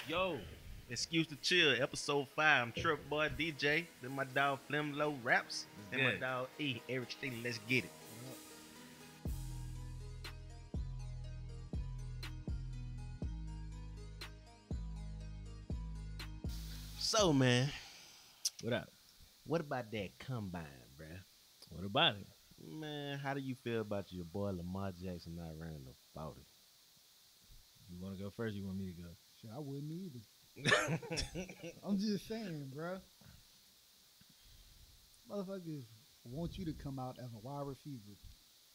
Yo, excuse to chill. Episode 5. I'm Trip Boy DJ. Then my dog Flim Low Raps. Then my good. dog E. Eric Stingley. Let's get it. So man, What up? what about that combine, bruh? What about it? Man, how do you feel about your boy Lamar Jackson not running the 40? You want to go first? You want me to go? Shit, I wouldn't either. I'm just saying, bro. Motherfuckers want you to come out as a wide receiver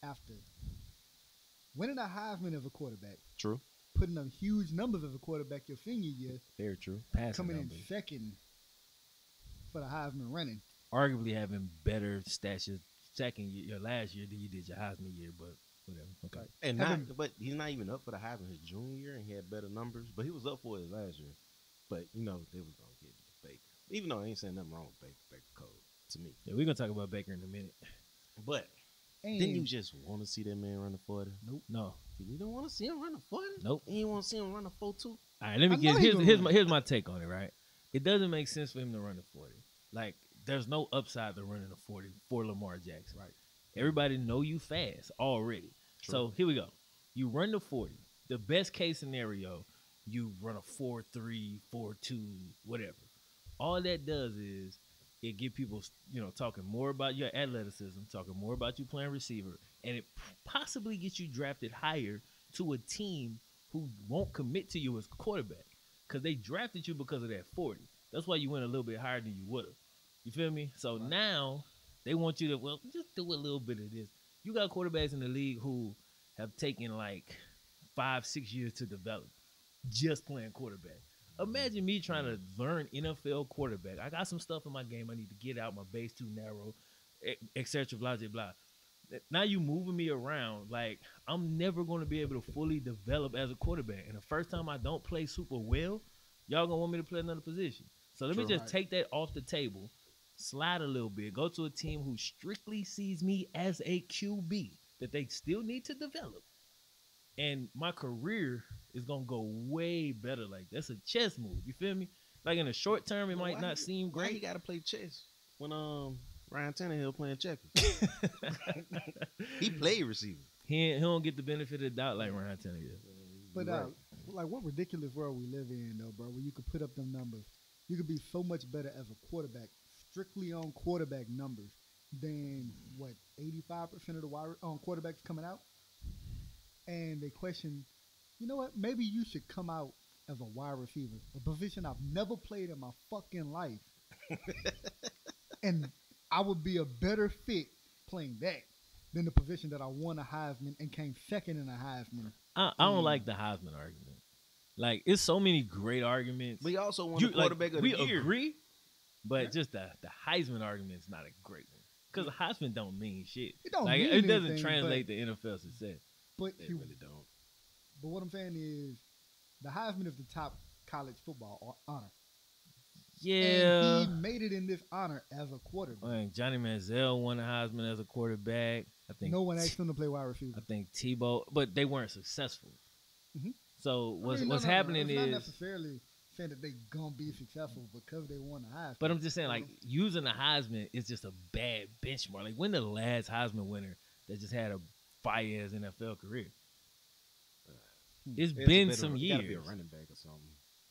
after winning a Heisman as a quarterback, True. putting up huge numbers as a quarterback your senior year, Very true. Passing coming in numbers. second for the Heisman running. Arguably having better stats your last year than you did your Heisman year, but whatever. Okay. Right. And Having- but he's not even up for the Heisman his junior year, and he had better numbers. But he was up for it his last year. But you know they was gonna get Baker, even though I ain't saying nothing wrong with Baker. Baker cold to me. Yeah, we're gonna talk about Baker in a minute. But And didn't you just want to see that man run the 40? No. You don't want to see him run the 40? Nope. And you want to see him run the 4-2? All right, let me I get know he here's gonna here's run. my here's my take on it. Right, it doesn't make sense for him to run the 40. Like, there's no upside to running a 40 for Lamar Jackson. Right. Everybody know you fast already. True. So here we go. You run the 40. The best case scenario, you run a 4.3, 4.2, whatever. All that does is it get people, talking more about your athleticism, talking more about you playing receiver, and it possibly gets you drafted higher to a team who won't commit to you as quarterback because they drafted you because of that 40. That's why you went a little bit higher than you would have. You feel me? So now they want you to, just do a little bit of this. You got quarterbacks in the league who have taken like 5-6 years to develop just playing quarterback. Imagine me trying to learn NFL quarterback. I got some stuff in my game I need to get out. My base too narrow, etc. Blah, blah, blah. Now you moving me around. Like, I'm never going to be able to fully develop as a quarterback. And the first time I don't play super well, y'all going to want me to play another position. So let me True. just take that off the table, slide a little bit, go to a team who strictly sees me as a QB that they still need to develop. And my career is going to go way better. Like, that's a chess move. You feel me? Like, in the short term, it might not seem Why you great. got to play chess when Ryan Tannehill playing checkers? He played receiver. He don't get the benefit of the doubt like Ryan Tannehill. But Right. like, what ridiculous world we live in, though, bro? Where you could put up them numbers, you could be so much better as a quarterback, strictly on quarterback numbers, than what 85% of the quarterbacks coming out. And they question, you know what? Maybe you should come out as a wide receiver, a position I've never played in my fucking life, and I would be a better fit playing that than the position that I won a Heisman and came second in a Heisman. I don't like the Heisman argument. Like, it's so many great arguments. We also won the Like, quarterback of the we year. agree, but just the Heisman argument is not a great one. Because the Heisman don't mean shit. It don't like, mean it doesn't anything, translate to NFL success. But They he, really don't. but what I'm saying is, the Heisman is the top college football honor. Yeah. And he made it in this honor as a quarterback. Like, Johnny Manziel won the Heisman as a quarterback. I think No one asked him to play wide receiver. I think Tebow, but they weren't successful. Mhm. So what's No, happening it's not is, necessarily saying that they gonna be successful because they won the Heisman. but I'm just saying, like, using the Heisman is just a bad benchmark. Like, when the last Heisman winner that just had a fire as NFL career? It's been some It gotta be a years. running back or something.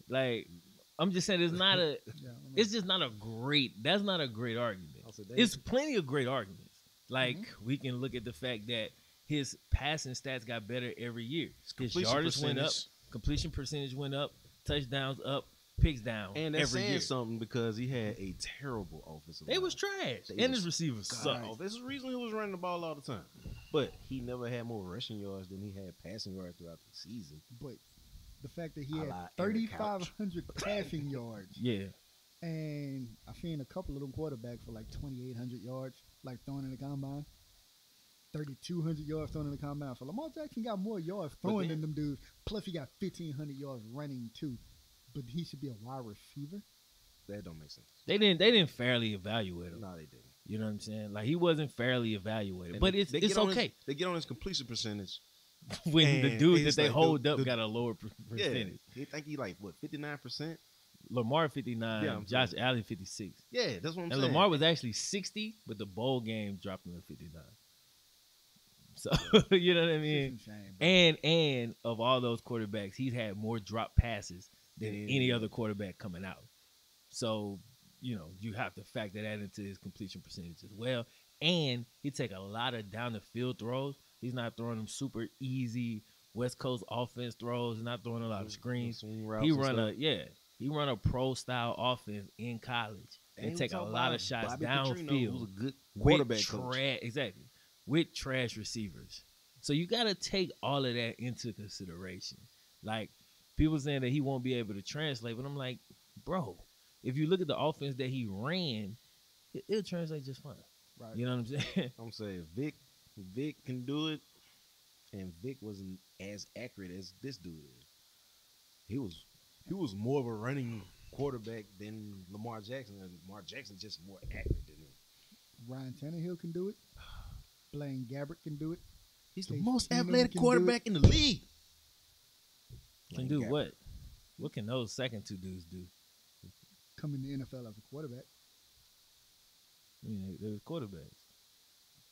Like, I'm just saying, it's not a. Yeah, I mean, It's just not a great. That's not a great argument. Also, they- It's plenty of great arguments. Like, Mm-hmm. we can look at the fact that his passing stats got better every year. His completion yardage went up, percentage. completion percentage went up, touchdowns up, picks down And that's every saying year. something because he had a terrible offensive They line. was trash, They and was his receivers God suck. awful. This is the reason he was running the ball all the time. But he never had more rushing yards than he had passing yards throughout the season. but the fact that he A had la Eric Couch. 3,500 passing yards, Yeah, and I've seen a couple of them quarterbacks for like 2,800 yards, like throwing in the combine. 3,200 yards thrown in the combine. So Lamar Jackson got more yards throwing then- than them dudes. Plus he got 1,500 yards running too. But he should be a wide receiver. That don't make sense. they didn't fairly evaluate him. No, they didn't. You know what I'm saying? Like, he wasn't fairly evaluated, And but they it's get on okay. They get on his completion percentage, when the And dude it's that they like hold the- up the- got a lower percentage. Yeah, he think he like what 59%. Lamar 59, Yeah, I'm Josh saying. Allen 56. Yeah, that's what I'm And saying. Lamar was actually 60, but the bowl game dropped him to 59. So you know what I mean? It's insane, bro. And of all those quarterbacks, he's had more drop passes than Yeah. any other quarterback coming out. So, you have to factor that into his completion percentage as well. And he take a lot of down the field throws. He's not throwing them super easy West Coast offense throws. He's not throwing a lot of screens. He run a pro style offense in college and take a lot of shots downfield. Who's a good With quarterback coach. Exactly. With trash receivers. So you got to take all of that into consideration. Like, people saying that he won't be able to translate, but I'm like, bro, if you look at the offense that he ran, it'll translate just fine. Right. You know what I'm saying? I'm saying Vic can do it, and Vic wasn't as accurate as this dude is. He was more of a running quarterback than Lamar Jackson, and Lamar Jackson's just more accurate than him. Ryan Tannehill can do it. Blaine Gabbert can do it. He's the Case most Keenum athletic can do quarterback in the league. Can do what? What can those second two dudes do? Come in the NFL as a quarterback. I mean, they're quarterbacks.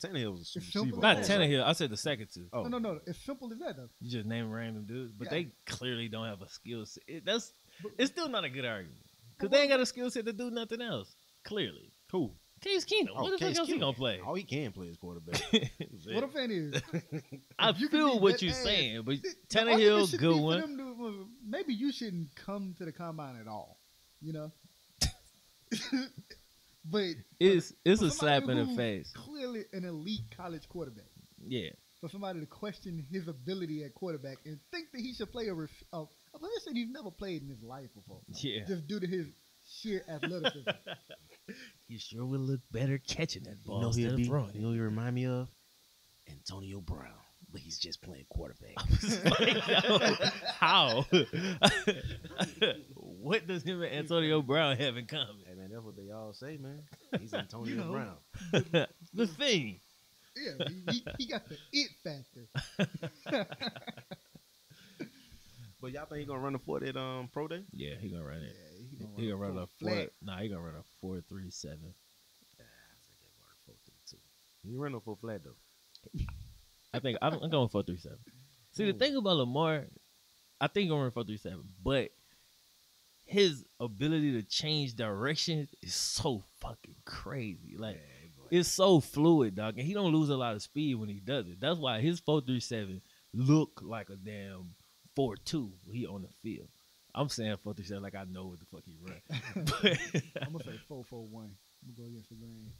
Tannehill was a It's simple. receiver. Not also. Tannehill. I said the second two. Oh, No. It's simple as that, though. You just name random dudes, but Yeah. they clearly don't have a skill set. It's still not a good argument because But they ain't got a skill set to do nothing else. Clearly, who? Case Keenum. What the fuck Case else he Keenum. gonna play? All he can play is quarterback. What I'm saying is, I you can feel be what that you're ass. saying, but the argument Tannehill, should good be for one. them to- maybe you shouldn't come to the combine at all. You know. But It's for a slap in somebody the who's face. Clearly an elite college quarterback. Yeah, For somebody to question his ability at quarterback and think that he should play a player said he's never played in his life before, yeah. just due to his sheer athleticism. He sure would look better catching that ball You know instead of throwing you know who he remind me of? Antonio Brown, but he's just playing quarterback. it. How? What does him and Antonio Brown have in common? Hey man, that's what they all say, man. He's Antonio You know. Brown. The thing. Yeah, he got the it factor. But y'all think he gonna run the 40 at pro day? Yeah, he gonna run Yeah, it. he He gonna run a full flat. he gonna run a 4.37. I think they run 4.32. He run no full flat though. I think I'm going 4.37. See, the thing about Lamar, I think he's gonna run 4.37, but his ability to change direction is so fucking crazy. Like, it's so fluid, dog, and he don't lose a lot of speed when he does it. That's why his 4.37 look like a damn 4.2 when he on the field. I'm saying 4.37 like I know what the fuck he run. But I'm gonna say 4.41. I'm gonna go against the grain.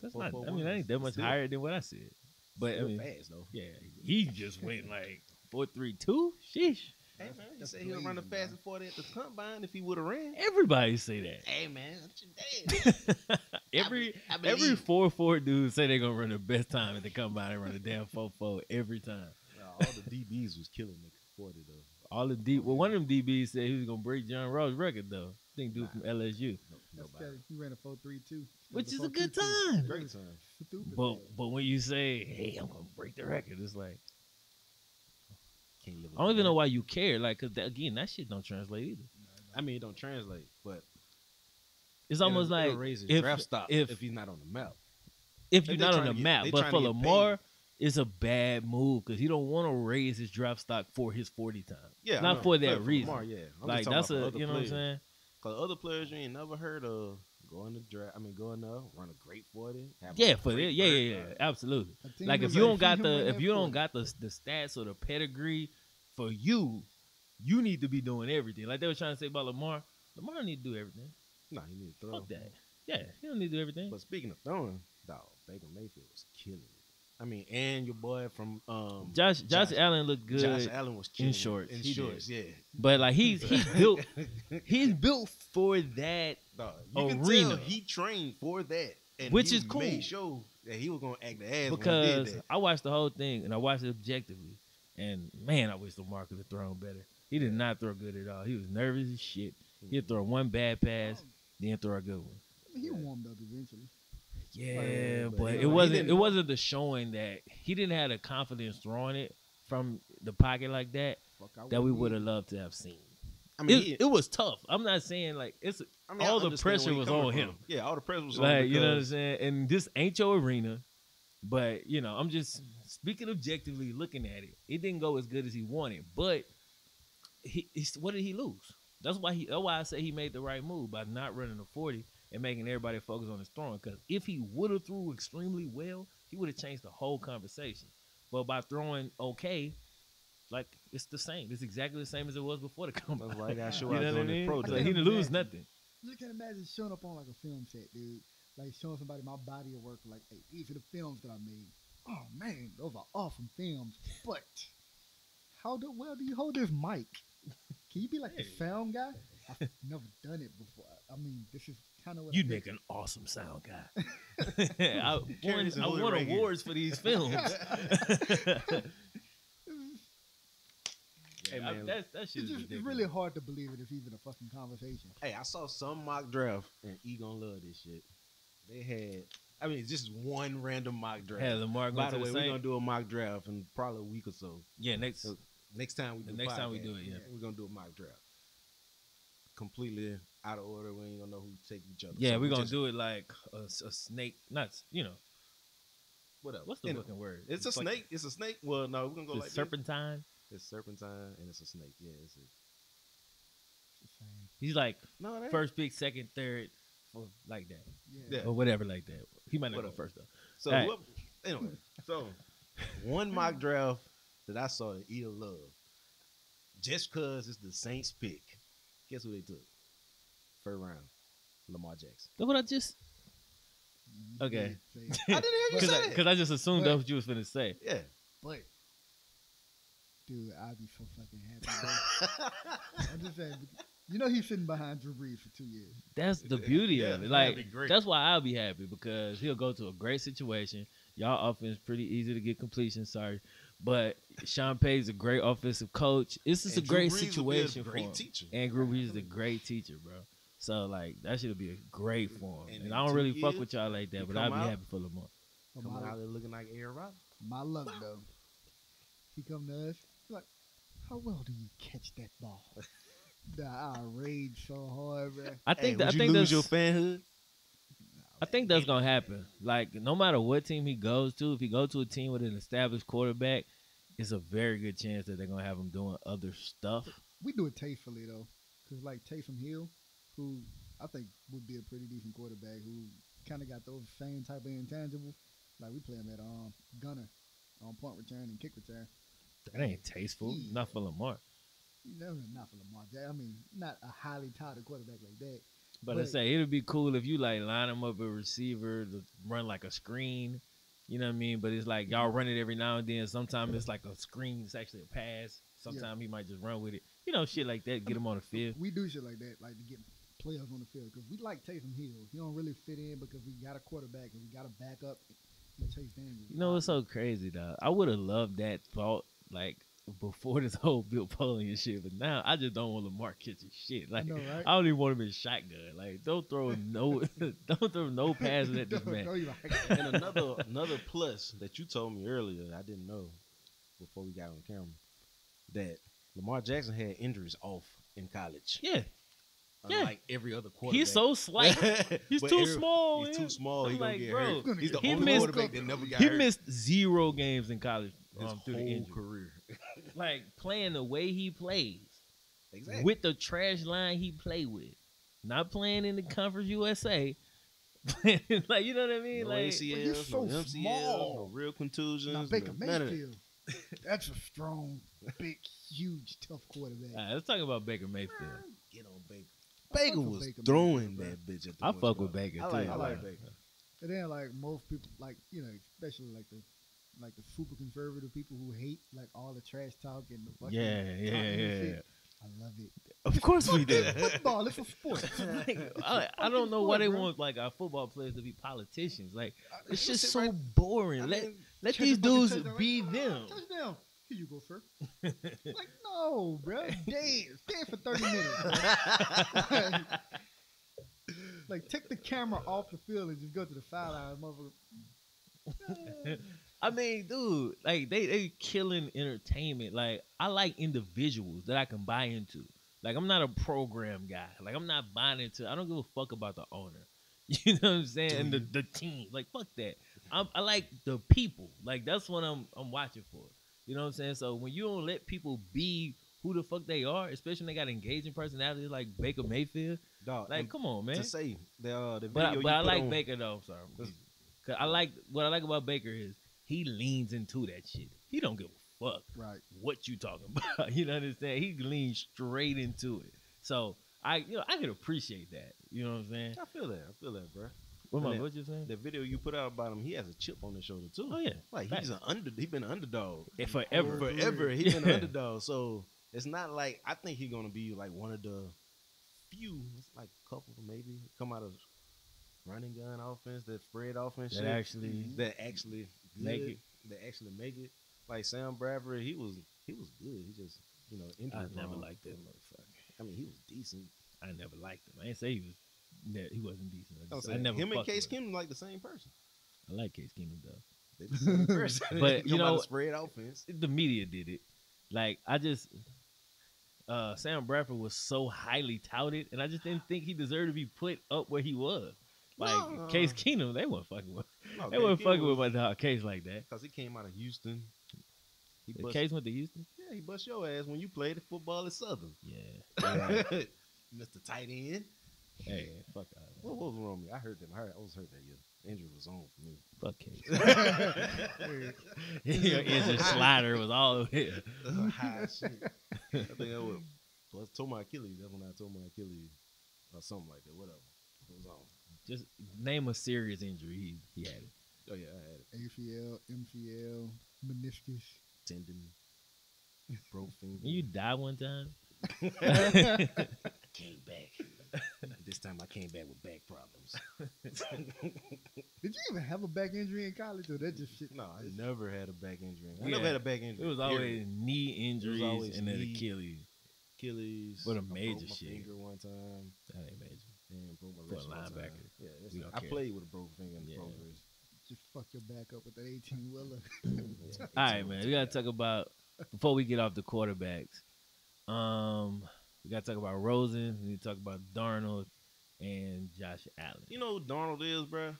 that's not. 4.41. I mean, that ain't that much Still- higher than what I said. But I Still mean, fast though. yeah, he just went like 4.32. Sheesh. Hey man, he That's said he'll run the blazing, fastest 40 at the combine if he would have ran. Everybody say that. Hey man, that's your dad. every I believe. every 4.4 dude say they're gonna run the best time at the combine and run a damn 4.4 every time. All the DBs was killing the 40 though. All the D. Well, one of them DBs said he was gonna break John Ross' record though. I think dude from LSU, Nobody. He ran a 4.32, which is a good time. Great time. Stupid. But when you say, "Hey, I'm gonna break the record," it's like Can't live with I don't even that. know why you care. Like, cause again, that shit don't translate either. I mean, it don't translate, but It's almost it'll like raise his if draft stock if he's not on the map. if They you're not on trying the to get- map. they But trying for to get Lamar, it's a bad move because he don't want to raise his draft stock for his 40 time. Yeah, I not know. for that Yeah, reason. Lamar, yeah, I'm Like just talking that's about a for other you know players. what I'm saying. Cause other players you ain't never heard of going to draft. I mean, going up, run a great 40. have a Yeah, for great that. Yeah, birth chart. absolutely. A team Like was if you don't "Feed got him the when if they're you don't 40." got the stats or the pedigree for you need to be doing everything. Like they were trying to say about Lamar. Lamar don't need to do everything. Nah, he need to throw. Fuck that. Yeah, he don't need to do everything. But speaking of throwing, dog, Baker Mayfield was killing it. I mean, and your boy from Josh Allen looked good. Josh Allen was killing shorts. It. In He shorts, yeah. But like he's built for that, Dog, you can Arena. tell he trained for that, and Which he is cool. Made sure that he was gonna act the ass when he because did that. I watched the whole thing and I watched it objectively. And man, I wish Lamar could have thrown better. He did not throw good at all. He was nervous as shit. He'd throw one bad pass, then throw a good one. He warmed up eventually. Yeah, But but he it didn't- wasn't the showing that he didn't have the confidence throwing it from the pocket like that that we would have loved to have seen. I mean, It was tough. I'm not saying like it's all the pressure was on him. Yeah, all the pressure was on Like, him. you know what I'm saying? And this ain't your arena. But, you know, I'm just speaking objectively looking at it. It didn't go as good as he wanted. But what did he lose? That's why I say he made the right move by not running the 40 and making everybody focus on his throwing. Because if he would have threw extremely well, he would have changed the whole conversation. But by throwing okay, like it's the same. It's exactly the same as it was before the comeback. That's why I got show You out know what I doing the mean? pro So day. he didn't lose nothing. Just can't imagine showing up on like a film set, dude. Like showing somebody my body of work, like, hey, these are the films that I made. Oh man, those are awesome films. But how well do you hold this mic? Can you be like the sound guy? I've never done it before. I mean, this is kind of what You'd make an awesome sound guy. I won right awards for these films. Hey, man, that shit It's is just ridiculous. really hard to believe it. It's even a fucking conversation. Hey, I saw some mock draft, and E gonna love this shit. They had, I mean, it's just one random mock draft. Had Lamar going By the to way, the we're same. gonna do a mock draft in probably a week or so. Yeah, next. So next time we do next time we podcast, do it, yeah. we're gonna do a mock draft. Completely out of order. We ain't gonna know who take each other. Yeah, So we're gonna just- do it like a snake. Not what else? what's the fucking word? It's a like snake. It's a snake. Well, no, we're gonna go the like this. serpentine. It's serpentine and it's a snake. Yeah, it's He's like no, it ain't. first pick, second, third, or like that, Yeah. Yeah. or whatever like that. He might not Whatever. go first though. So All right. anyway, so one mock draft that I saw that Eel love, just cause it's the Saints pick. Guess who they took? First round, Lamar Jackson. That's what I just. Okay. Say- I didn't hear you say it. Because I just assumed But- that's what you was finna say. Yeah. But, dude, I'd be so fucking happy. Bro. I'm just saying, you know he's sitting behind Drew Brees for 2 years. That's the beauty Yeah, of it. that'd Like be great. that's why I'll be happy because he'll go to a great situation. Y'all offense pretty easy to get completion. Sorry, but Sean Payton's a great offensive coach. This is And a Drew great Brees would be a situation great for him. teacher. And Drew Brees is a great teacher, bro. So like that should be a great for him. And And in I don't 2 really fuck years, with y'all like he that, but come I'll be out- happy for Lamar. But Coming my, out there looking like Aaron Rodgers. my luck, though. He come to us, he's like, how well do you catch that ball? I rage so hard, man. I think Hey, that, would I think you lose that's your fanhood? I think that's gonna happen. Like no matter what team he goes to, if he go to a team with an established quarterback, it's a very good chance that they're gonna have him doing other stuff. We do it tastefully, though. Because, like, Taysom Hill, who I think would be a pretty decent quarterback, who kind of got those same type of intangibles. Like, we play him at gunner, on punt return and kick return. That ain't tasteful. Yeah. Not for Lamar. You know, not for Lamar Jackson. I mean, not a highly touted quarterback like that. But I say it'd be cool if you like line him up a receiver to run like a screen. You know what I mean? But it's like y'all run it every now and then. Sometimes it's like a screen. It's actually a pass. Sometimes he might just run with it. You know, shit like that. Get him on the field. We do shit like that, like to get players on the field. Because we like Taysom Hill. He don't really fit in because we got a quarterback and we got a backup in Chase Daniels. You know what's so crazy, dog? I would have loved that thought like before this whole Bill Polian shit. But now I just don't want Lamar catching shit. Like know, right? I don't even want him in shotgun. Like don't throw no passes at this man. Don't even- And another plus that you told me earlier, I didn't know before we got on camera, that Lamar Jackson had injuries off in college. Yeah. Yeah. Unlike every other quarterback. He's so slight. He's But too small. He's man. too small. I'm He gonna like, get bro, hurt. He's the he only missed- quarterback that never got He hurt missed 0 games in college his through the whole injury. career. Like playing the way he plays Exactly. with the trash line he play with, not playing in the Conference USA. Playing, like you know what I mean? No like ACLs, he's so no MCLs, small. no real contusions. Now, Baker no, none of that. Mayfield, that's a strong, big, huge, tough quarterback. all right, let's talk about Baker Mayfield. Get on Baker. I Baker fuck with was Baker throwing Mayfield, that bitch at the I point fuck guard. with Baker I too. like, I I like like Baker. And then like most people, like you know, especially like the super conservative people who hate like all the trash talk and the fucking Yeah, talking yeah, and yeah. shit. I love it. Of course we do. It's football. It's a sport. Like, I don't know why they want like our football players to be politicians. Like it's just so boring. Let these dudes be them. Touchdown. Here you go, sir. Like no, bro. Dead for 30 minutes. Like take the camera off the field and just go to the sideline, motherfucker. I mean, dude, like they killing entertainment. Like I like individuals that I can buy into. Like I'm not a program guy. Like I'm not buying into. I don't give a fuck about the owner. You know what I'm saying? And the team. Like fuck that. I like the people. Like that's what I'm watching for. You know what I'm saying? So when you don't let people be who the fuck they are, especially when they got engaging personalities like Baker Mayfield, Dog, like and come on, man. to say the But video I you put like on, Baker though. I'm sorry. Cause I like what I like about Baker is he leans into that shit. He don't give a fuck Right. what you talking about. You know what I'm saying? He leans straight into it. So I can appreciate that. You know what I'm saying? I feel that, bro. What you saying? The video you put out about him, he has a chip on his shoulder too. Oh yeah, like facts. he been an underdog Forever. forever. He been an Yeah. underdog. So it's not like I think he's gonna be like one of the few, it's like a couple maybe come out of running gun offense, that spread offense, That shit, actually that actually make good, it. that actually make it. Like Sam Bradford, he was good. He just injury I never prone. liked that motherfucker. I mean, he was decent. I never liked him. I didn't say he wasn't decent. I'm I saying, never him and fucked Case with him. Keenum like the same person. I like Case Keenum though. They the same person. But, They you come out know- of spread offense. The media did it. Like I just Sam Bradford was so highly touted, and I just didn't think he deserved to be put up where he was. Like No. Case Keenum, they weren't fucking with. No, They Case weren't Keenum fucking with was- my dog Case like that. Cause he came out of Houston. He The bust, Case went to Houston. yeah, he bust your ass when you played the football at Southern. Yeah. Mr. Tight End. Hey, fuck out. What was wrong with me? I was hurt that year. Injury was on for me. Fuck Case. Your injured slider was all here. High shit. I think I was. Plus, tore my Achilles. That's when I tore my Achilles or something like that. Whatever. It was on. Just name a serious injury he had it. Oh yeah, I had it. ACL, MCL, meniscus. Tendon. Broke finger. You die one time. Came back. This time I came back with back problems. Did you even have a back injury in college, or that just shit? No, I never had a back injury. I Yeah. never had a back injury. It was always knee injuries always and then knee. Achilles. Achilles. What a I major broke my shit. finger one time. That ain't major. And broke my For a wrist one time. linebacker. Yeah, We don't I care. played with a broken finger in the Yeah. pro wrist. Just fuck your back up with that 18-wheeler. Yeah, All right, man. We gotta talk about before we get off the quarterbacks. We gotta talk about Rosen. We need to talk about Darnold and Josh Allen. You know who Darnold is, bro?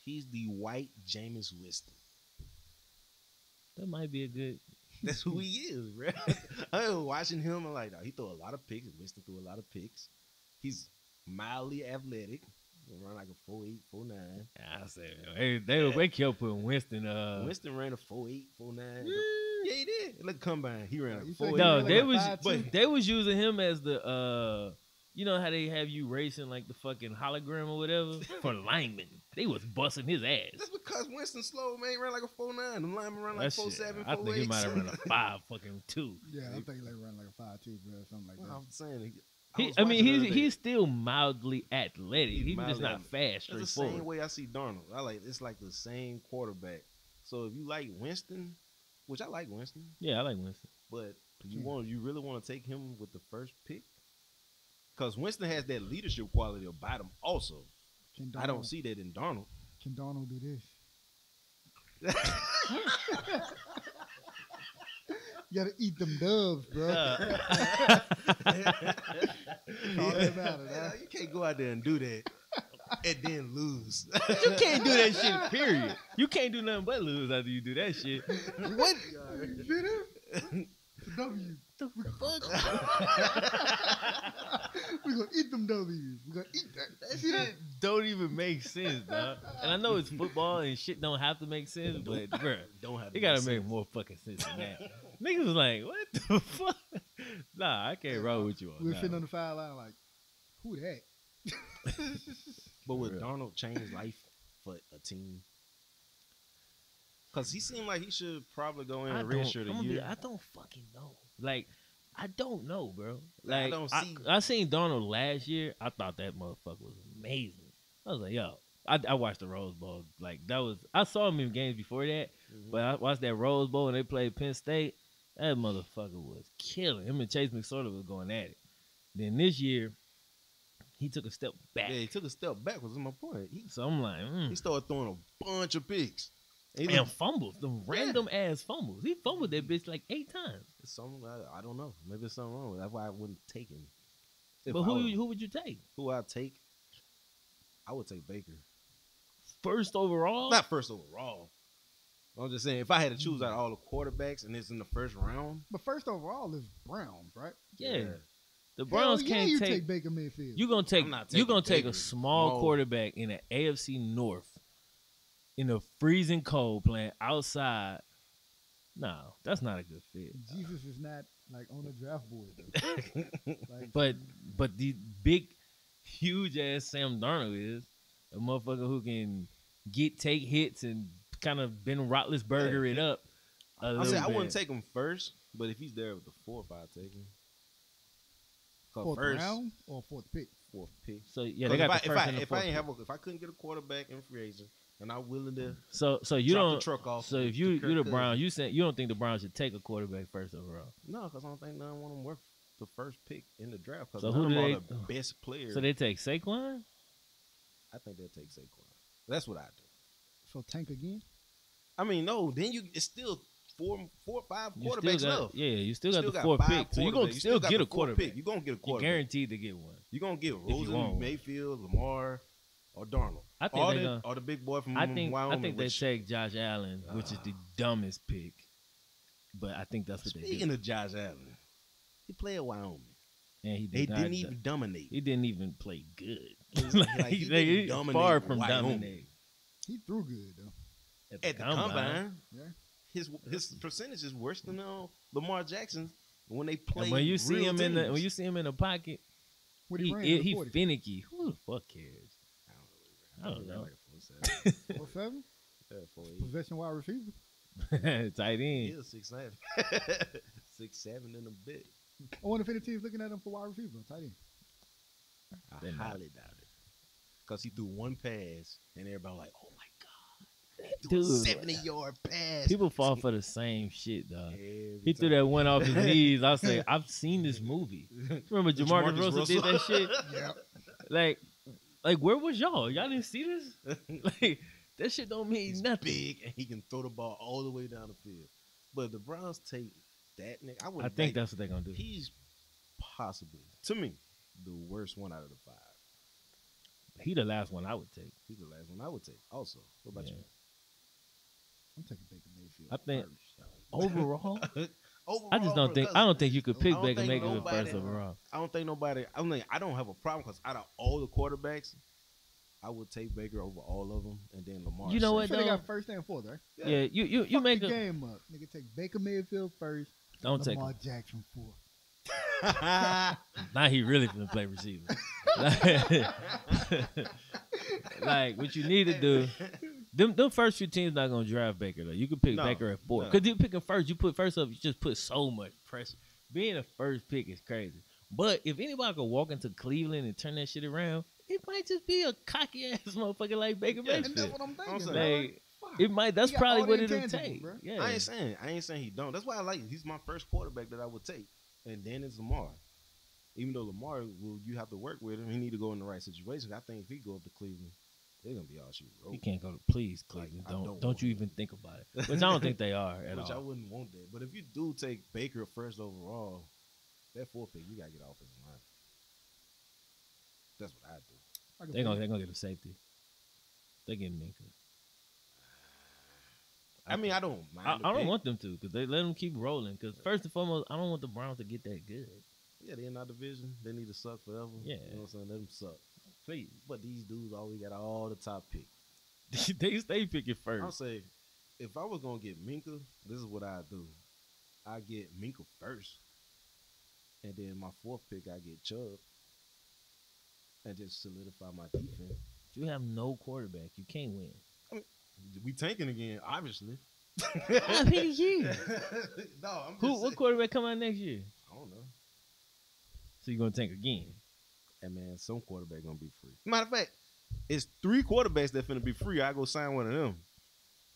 He's the white Jameis Winston. That might be a good. That's who he is, bro. I was watching him. I'm like, he threw a lot of picks. Winston threw a lot of picks. He's mildly athletic. He run like a 4.8, 4.9. I said they kept putting Winston. Winston ran a 4.8, 4.9. Yeah, he did. Look, combine. He ran a You 4.8. think No, like they a was 5'2"? but they was using him as the you know how they have you racing like the fucking hologram or whatever for linemen. They was busting his ass. That's because Winston slow, man. He ran like a 4.9. The lineman run like That shit, 4.7, 4.8. I think he might have run a 5.2. Yeah, I think like run like a 5'2", bro, or something like Well, that. I'm saying. He's still mildly athletic. He's just mildly not athletic. fast, That's the straightforward. same way I see Darnold. It's like the same quarterback. So if you like Winston, which I like Winston, Yeah, I like Winston. but you really want to take him with the first pick? Because Winston has that leadership quality about him also. Can I don't Darnold- see that in Darnold. Can Darnold do this? You gotta eat them doves, bro. Call him out of that. You can't go out there and do that and then lose. You can't do that shit, period. You can't do nothing but lose after you do that shit. What? W. We gonna eat them W's. We gonna eat that. That shit don't even make sense, dog. And I know it's football and shit don't have to make sense, but bruh, Don't have it gotta make more fucking sense than that. Niggas was like, what the fuck? Nah, I can't roll with you on We were that. sitting on the foul line like, who that? But would Real. Darnold change life for a team? Because he seemed like he should probably go in and redshirt a year. I don't fucking know. Like, I don't know, bro. I Like, don't see- I seen Darnold last year. I thought that motherfucker was amazing. I was like, yo, I watched the Rose Bowl. Like, that was, I saw him in games before that, but I watched that Rose Bowl and they played Penn State. That motherfucker was killing. Him and Chase McSorley was going at it. Then this year, he took a step back. Yeah, he took a step back. Was my point. So I'm like, He started throwing a bunch of picks. And fumbles, the random ass fumbles. He fumbled that bitch like 8 times. It's something I don't know. Maybe it's something wrong with it. That's why I wouldn't take him. If But I was- who would you take? who I take? I would take Baker. First overall? Not first overall. I'm just saying, if I had to choose out of all the quarterbacks and it's in the first round, But first overall is Browns, right? Yeah. The Browns Hell yeah, can't you take Baker Mayfield. you're gonna take I'm not you're gonna taking take a Baker. small No. quarterback in the AFC North in the freezing cold playing outside. No, that's not a good fit. Jesus is not like on the draft board though. Like, But the big, huge ass Sam Darnold is a motherfucker who can take hits and kind of Ben Roethlisberger it up. I say I wouldn't take him first, but if he's there with the 4th, I'd take him. 'Cause fourth first, round or fourth pick. 4th pick. So yeah, they got the first and the fourth. If I couldn't get a quarterback in free agent, and I'm willing to So you drop the don't. truck off. So if to you Kirk the Cousins. Browns, you said you don't think the Browns should take a quarterback first overall. No, because I don't think none of them worth the first pick in the draft. Because So none who of do them they- are the best players. So they take Saquon. I think they'll take Saquon. That's what I do. So tank again. I mean, no. Then it's still four or five You quarterbacks still got, left. yeah, you still got Still the got 4th 5 pick, so you're gonna quarterbacks. You still got get the a 4th quarterback. pick. You're gonna get a You're quarterback. guaranteed to get one. You're gonna get you want Rosen, one. Mayfield, Lamar, or Darnold. I think they're gonna- or the big boy from I think Wyoming. they which- take Josh Allen, which is the dumbest pick. But I think that's what they Speaking do. of Josh Allen, he played at Wyoming. And he They did not didn't even dominate. He didn't even play good. Like, he didn't he's dominate far from Wyoming. dominating. He threw good though. At the combine, Yeah. his percentage is worse than Lamar Jackson's when they play. And when you see real him teams. in the pocket, What he ran in the he 40? finicky. Who the fuck cares? I don't He ran know. like a 4.7. 4-7? Yeah, 4.8. Possession wide receiver. Tight He end. is 6'7". 6'7" in a bit. I wonder if any team's looking at him for wide receiver. Tight end. I They're not. highly doubt it. Because he threw one pass, and everybody like, oh my God. He threw a Dude. 70-yard pass. People fall for the same shit, dog. Every He threw time. that one off his knees. I say, I've seen this movie. Remember Jamarcus Russell did that shit? Yeah. Like where was y'all? Y'all didn't see this? Like that shit don't mean He's nothing. big, and he can throw the ball all the way down the field. But if the Browns take that nigga, I think that's what they're gonna do. he's possibly, to me, the worst one out of the 5. He the last one I would take. He's the last one I would take. Also, what about Yeah. I'm taking Baker Mayfield. I think first. overall, you? I just don't think. I don't think you could pick I don't Baker think Mayfield nobody- first overall. I don't think nobody. I don't have a problem because out of all the quarterbacks, I would take Baker over all of them, and then Lamar. You know So what, they though? got first and fourth, right? Yeah, you Fuck make the a game up. Nigga, take Baker Mayfield first. don't take Lamar him. Jackson fourth. Now he really gonna play receiver. Like what you need to do. Them first few teams not gonna draft Baker though. You can pick No, Baker at 4 no. because you picking first. You put first up. You just put so much pressure. Being a first pick is crazy. But if anybody could walk into Cleveland and turn that shit around, it might just be a cocky ass motherfucker like Baker Yeah, and that's Mayfield. what I'm thinking. I'm bro. saying. Like, Fuck. it might. That's He got probably all the what it'll intangibles, take. bro. Yeah. I ain't saying he don't. That's why I like him. He's my first quarterback that I would take, and then it's Lamar. Even though Lamar, you have to work with him. He need to go in the right situation. I think if he go up to Cleveland, they're gonna be all shit. You can't go to please Cleveland. I Don't don't don't want you it. even think about it. Which I don't think they are at Which I all. wouldn't want that. But if you do take Baker first overall, that 4th pick, you gotta get offensive line. That's what I do. I can They're feel gonna get a safety. They get Minka. I mean, I don't mind. I don't want them to because they let them keep rolling. Because first and foremost, I don't want the Browns to get that good. Yeah, they're in our division. They need to suck forever. Yeah. You know what I'm saying? Let them suck. Please, But these dudes always got all the top picks. they stay picking I'll first. say, if I was gonna get Minka, this is what I do. I get Minka first, and then my 4th pick, I get Chubb, and just solidify my defense. You have no quarterback. You can't win. We tanking again, obviously. How many years? No, I'm just What saying. quarterback come out next year? I don't know. So you're gonna tank again? And man, some quarterback gonna be free. Matter of fact, it's 3 quarterbacks that finna be free. I go sign one of them,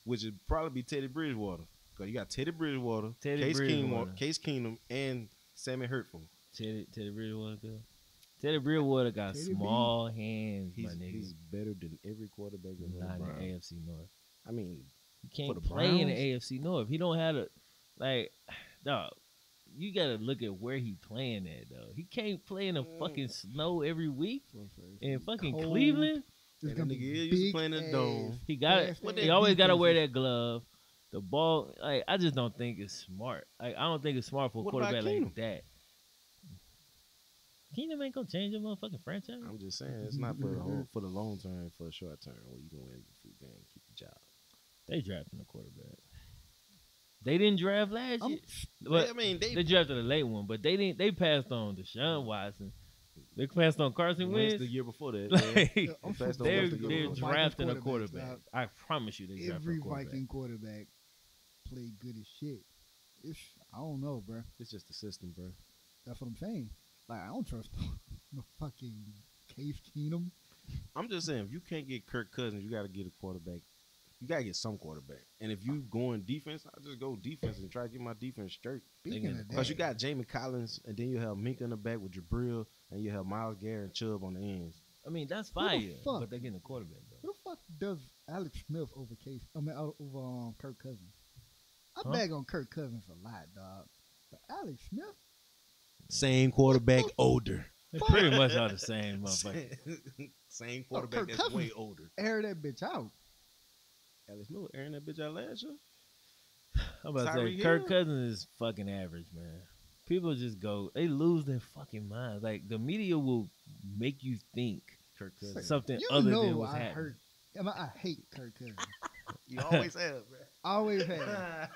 which would probably be Teddy Bridgewater. Cause you got Teddy Bridgewater, Case Keenum, and Sammy Hurtful. Teddy Bridgewater. Good. Teddy Bridgewater got Teddy B. small hands, my nigga. He's better than every quarterback in the Not in Browns. AFC North. I mean, He For can't the play in the Browns? AFC North. He don't have a like, dog. You gotta look at where he playing at though. He can't play in the fucking snow every week in fucking Cold. Cleveland. It's And gonna that be nigga used to big play in the ass, dome. He got it. fast What ass He always gotta wear defenses. that glove. The ball, like I just don't think it's smart. Like I don't think it's smart for a What about quarterback Keenum? like that. Keenum ain't gonna change your motherfucking franchise. I'm just saying, it's not for the long term, for the short term, where you can win a few games, keep the job. They drafting a quarterback. They didn't draft last I'm- year. But I mean, they drafted a late one, but they didn't. They passed on Deshaun Watson. They passed on Carson Wentz Wentz. the year before that. Like, Yeah. I'm They passed on they're Wentz the year they're before. drafting a Vikings quarterbacks, quarterback. dog. I promise you, they drafting Every a quarterback. Viking quarterback played good as shit. It's, I don't know, bro. It's just the system, bro. That's what I'm saying. Like I don't trust no fucking Case Keenum. I'm just saying, if you can't get Kirk Cousins, you got to get a quarterback. You got to get some quarterback. And if you going defense, I just go defense and try to get my defense straight. Speaking of Because that, you got Jamie Collins, and then you have Minka in the back with Jabril, and you have Myles Garrett and Chubb on the ends. I mean, that's Who the fire, fuck? but they're getting a quarterback though. who the fuck does Alex Smith over Case? I mean, over Kirk Cousins. I Huh? bag on Kirk Cousins a lot, dog. But Alex Smith, Same quarterback, older. They pretty much are the same motherfucker. Same Kirk quarterback that's Cousins. way older. air that bitch out. Alex Miller airing that bitch out last year. I'm about to say Tyreek Kirk Hill? Cousins is fucking average, man. People just go, they lose their fucking minds. Like the media will make you think Kirk Cousins. something You other know than what's I happening. hurt. I hate Kirk Cousins. You always have, bro. Always have.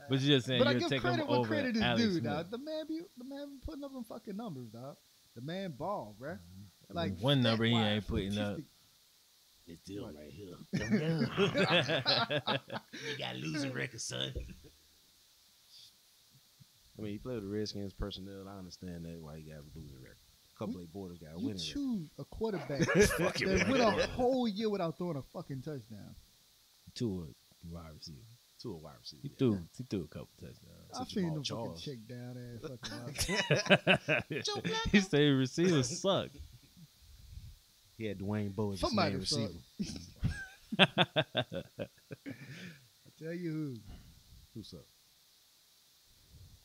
But you're just saying But I you're give taking credit him where over credit is Alex due, Smith. dog. The man be putting up some fucking numbers, dog. The man ball, bruh. I mean, one number he stat-wise, ain't putting up. statistic- This deal right here. Right You got a losing record, son. I mean, he played with the Redskins personnel. I understand that why he got a losing record. A couple of borders got a You winning record. choose a quarterback Fucking that went a right. whole year without throwing a fucking touchdown. Two wide receiver. To a wide receiver. He threw a couple touchdowns. I've Jamal seen them Charles. fucking check down ass fucking wild. He said receivers suck. He had Dwayne Bowe as his Somebody main receiver. I tell you who, Who's up?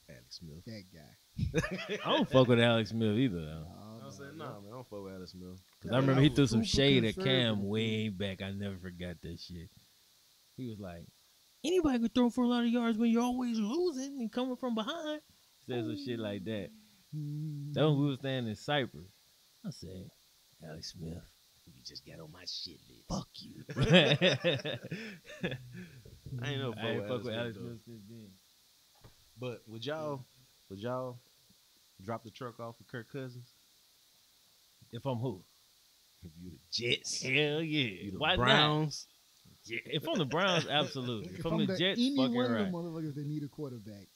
Alex Smith. that guy. I don't fuck with Alex Smith either, though. Oh, I said, nah, man, I don't fuck with Alex Smith. Because I remember he was threw some super shade at Cam conservative, way back. I never forgot that shit. He was like, anybody could throw for a lot of yards when you're always losing and coming from behind. Said some shit like that. That was when we was standing in Cyprus. I said, Alex Smith, You just got on my shit list. fuck you. I ain't no I ain't fuck Alex with Smith, Alex though. Smith since then. But would y'all drop the truck off with Kirk Cousins? If I'm who? If you the Jets, Hell yeah. you the Why Browns. not? Yeah, if I'm the Browns, absolutely. If If I'm I'm the the Jets, any fucking one of right. them motherfuckers that need a quarterback.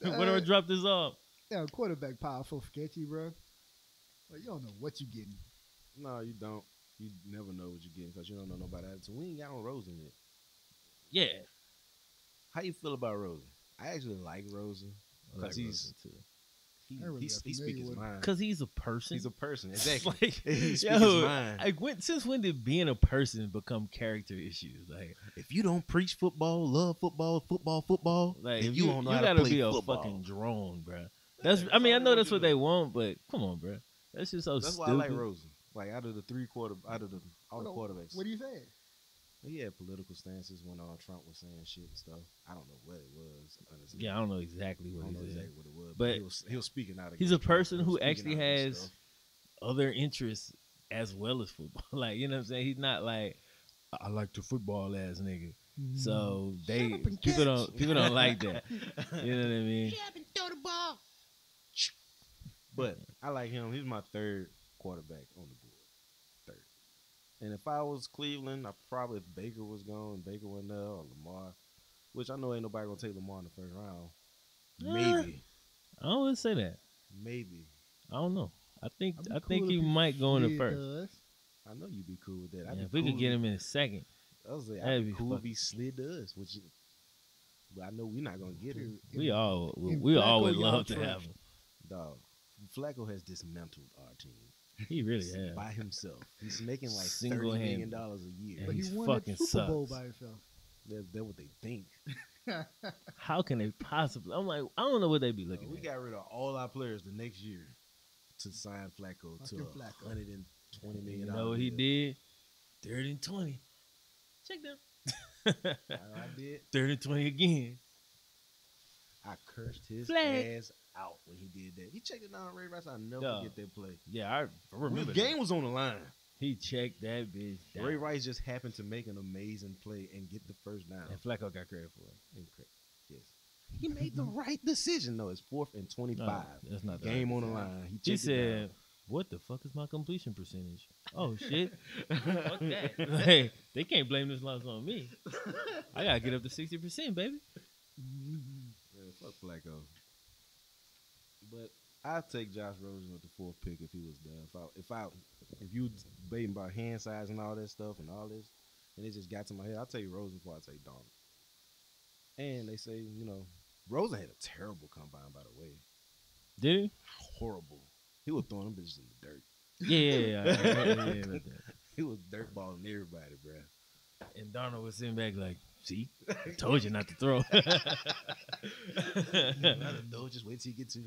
Whenever I drop this off, Yeah, quarterback power so sketchy, bro. Like, you don't know what you getting. No, you don't. You never know what you're getting because you don't know nobody else. So we ain't got no Rosen yet. yeah. How you feel about Rosen? I actually like Rosen I like because he's Rosen, too. I really he got speaks familiar his with him. mind. Cause he's a person. He's a person, exactly. Like, he speaks yo, his mind. since when did being a person become character issues? Like, If you don't preach football, love football, like if you don't know how gotta to play be a football, fucking drone, bro. That's. I mean, I know that's what they want, but come on, bro. That's just so that's why stupid. I like Rosen. Like out of the all the quarterbacks, What do you say? he had political stances when Trump was saying shit and stuff. I don't know what it was. Honestly. Yeah, I don't know exactly I what don't know he said. exactly what it was, But he was speaking out. He's a against Trump. person He was who speaking actually out against has stuff. other interests as well as football. Like, you know what I'm saying? He's not like, I like the football ass nigga. So they up and people catch. don't like that. You know what I mean? But I like him. He's my third quarterback on the board. Third. And if I was Cleveland, I probably, if Baker was gone, Baker went there, or Lamar, which I know ain't nobody gonna take Lamar in the first round. Maybe. I don't want to say that. Maybe. I don't know. I think I'd be I think cool he if might go in the slid first. to us. I know you'd be cool with that. Yeah, if we could get him in a second, I was like, that'd I'd be be cool fuck- if he slid to us, which, but I know we're not gonna get him. we In we Flacco, always y'all love to trash. have him. Dog, Flacco has dismantled our team. He really has. by himself. He's making like Single-handed. $30 million a year. And But he he's won that fucking Super Bowl sucks. by himself. That's what they think. How can they possibly? I'm like, I don't know what they be looking We at. got rid of all our players the next year to sign Flacco to Fucking Flacco. $120 million. You know what he did? 30 and 20. Check them. I did. 30 and 20 again. I cursed his Flag. ass out when he did that. He checked it down on Ray Rice. I'll never Dog. forget that play. Yeah, I remember. The game was on the line. He checked that bitch down. Ray Rice just happened to make an amazing play and get the first down. And Flacco got credit for it. Yes. He made the right decision, though. It's 4th and 25. No, that's not the Game right on the decision. line. He He checked it said, down. "What the fuck is my completion percentage? Oh shit, fuck that. Hey, they can't blame this loss on me. I gotta get up to 60%, baby." Yeah, fuck Flacco. But I'd take Josh Rosen with the 4th pick if he was there. If you debating about hand size and all that stuff and all this, and it just got to my head, I'll take Rosen before I take Darnold. And they say, Rosen had a terrible combine, by the way. Did he? Horrible. He was throwing them bitches in the dirt. Yeah. He was dirtballing everybody, bro. And Darnold was sitting back like, "See, I told you not to throw." No, just wait till you get to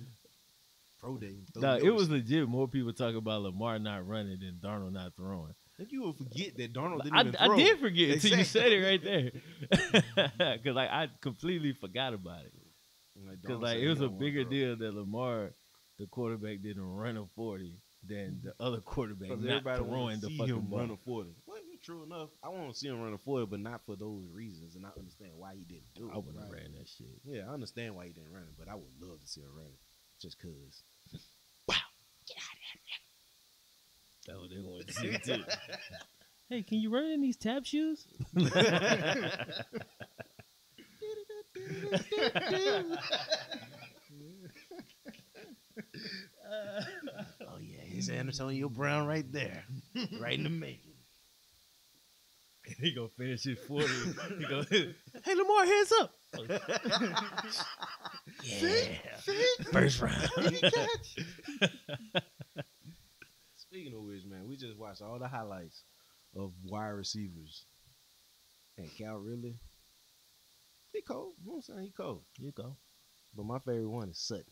pro day. No, it was legit. More people talk about Lamar not running than Darnold not throwing. Think you will forget that Darnold didn't even I throw. did forget until you Exactly. said it right there, because I completely forgot about it. Because Darnold said it he was a don't wanna bigger throw. deal that Lamar, the quarterback, didn't run a 40 than the other quarterback Because not everybody throwing want the to see fucking him ball. run a 40. Well, true enough. I want to see him run a 40, but not for those reasons, and I understand why he didn't do it. I wouldn't have Right. ran that shit. Yeah, I understand why he didn't run it, but I would love to see him run it, just cause. That's what they wanted to see too. Hey, can you run in these tap shoes? Oh yeah, here's Antonio Brown right there, right in the making. He gonna finish his 40. He go, "Hey Lamar, hands up!" Yeah, first round. Speaking of which, man, we just watched all the highlights of wide receivers, and Cal really, he cold. You know what I'm saying? He cold. You go. But my favorite one is Sutton.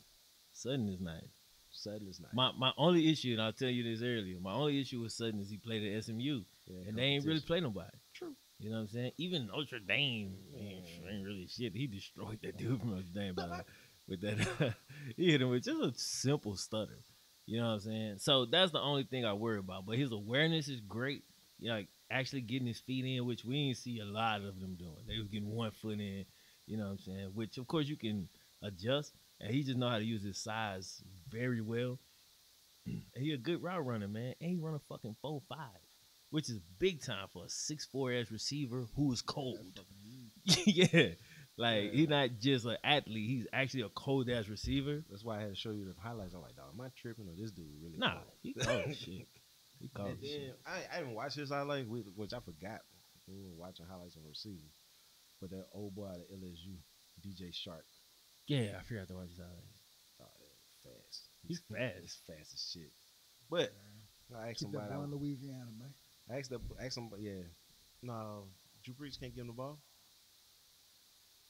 Sutton is nice. Sutton is nice. My only issue, and I'll tell you this earlier, my only issue with Sutton is he played at SMU, Yeah, and they ain't really competition. play nobody. True. You know what I'm saying? Even Notre Dame ain't really shit. He destroyed that dude from Notre Dame by the way, with that. He hit him with just a simple stutter. You know what I'm saying? So that's the only thing I worry about. But his awareness is great. You know, like actually getting his feet in, which we didn't see a lot of them doing. They was getting 1 foot in. You know what I'm saying? Which of course you can adjust, and he just know how to use his size very well. And he a good route runner, man. And he run a fucking 4.5, which is big time for a 6'4" ass receiver who is cold. Yeah. Like, he's not just an athlete. He's actually a cold ass receiver. That's why I had to show you the highlights. I'm like, dog, am I tripping or this dude really? Nah, cold? he cold as shit. He cold And as then shit. I didn't watch his highlights, which I forgot. We were watching highlights on receiver. But that old boy out of LSU, DJ Shark, Yeah, I forgot to watch his highlights. oh, that fast. He's fast. He's fast as shit. But I asked Keep that somebody. boy in Louisiana, man. I asked somebody. Yeah, no, Drew Brees can't give him the ball.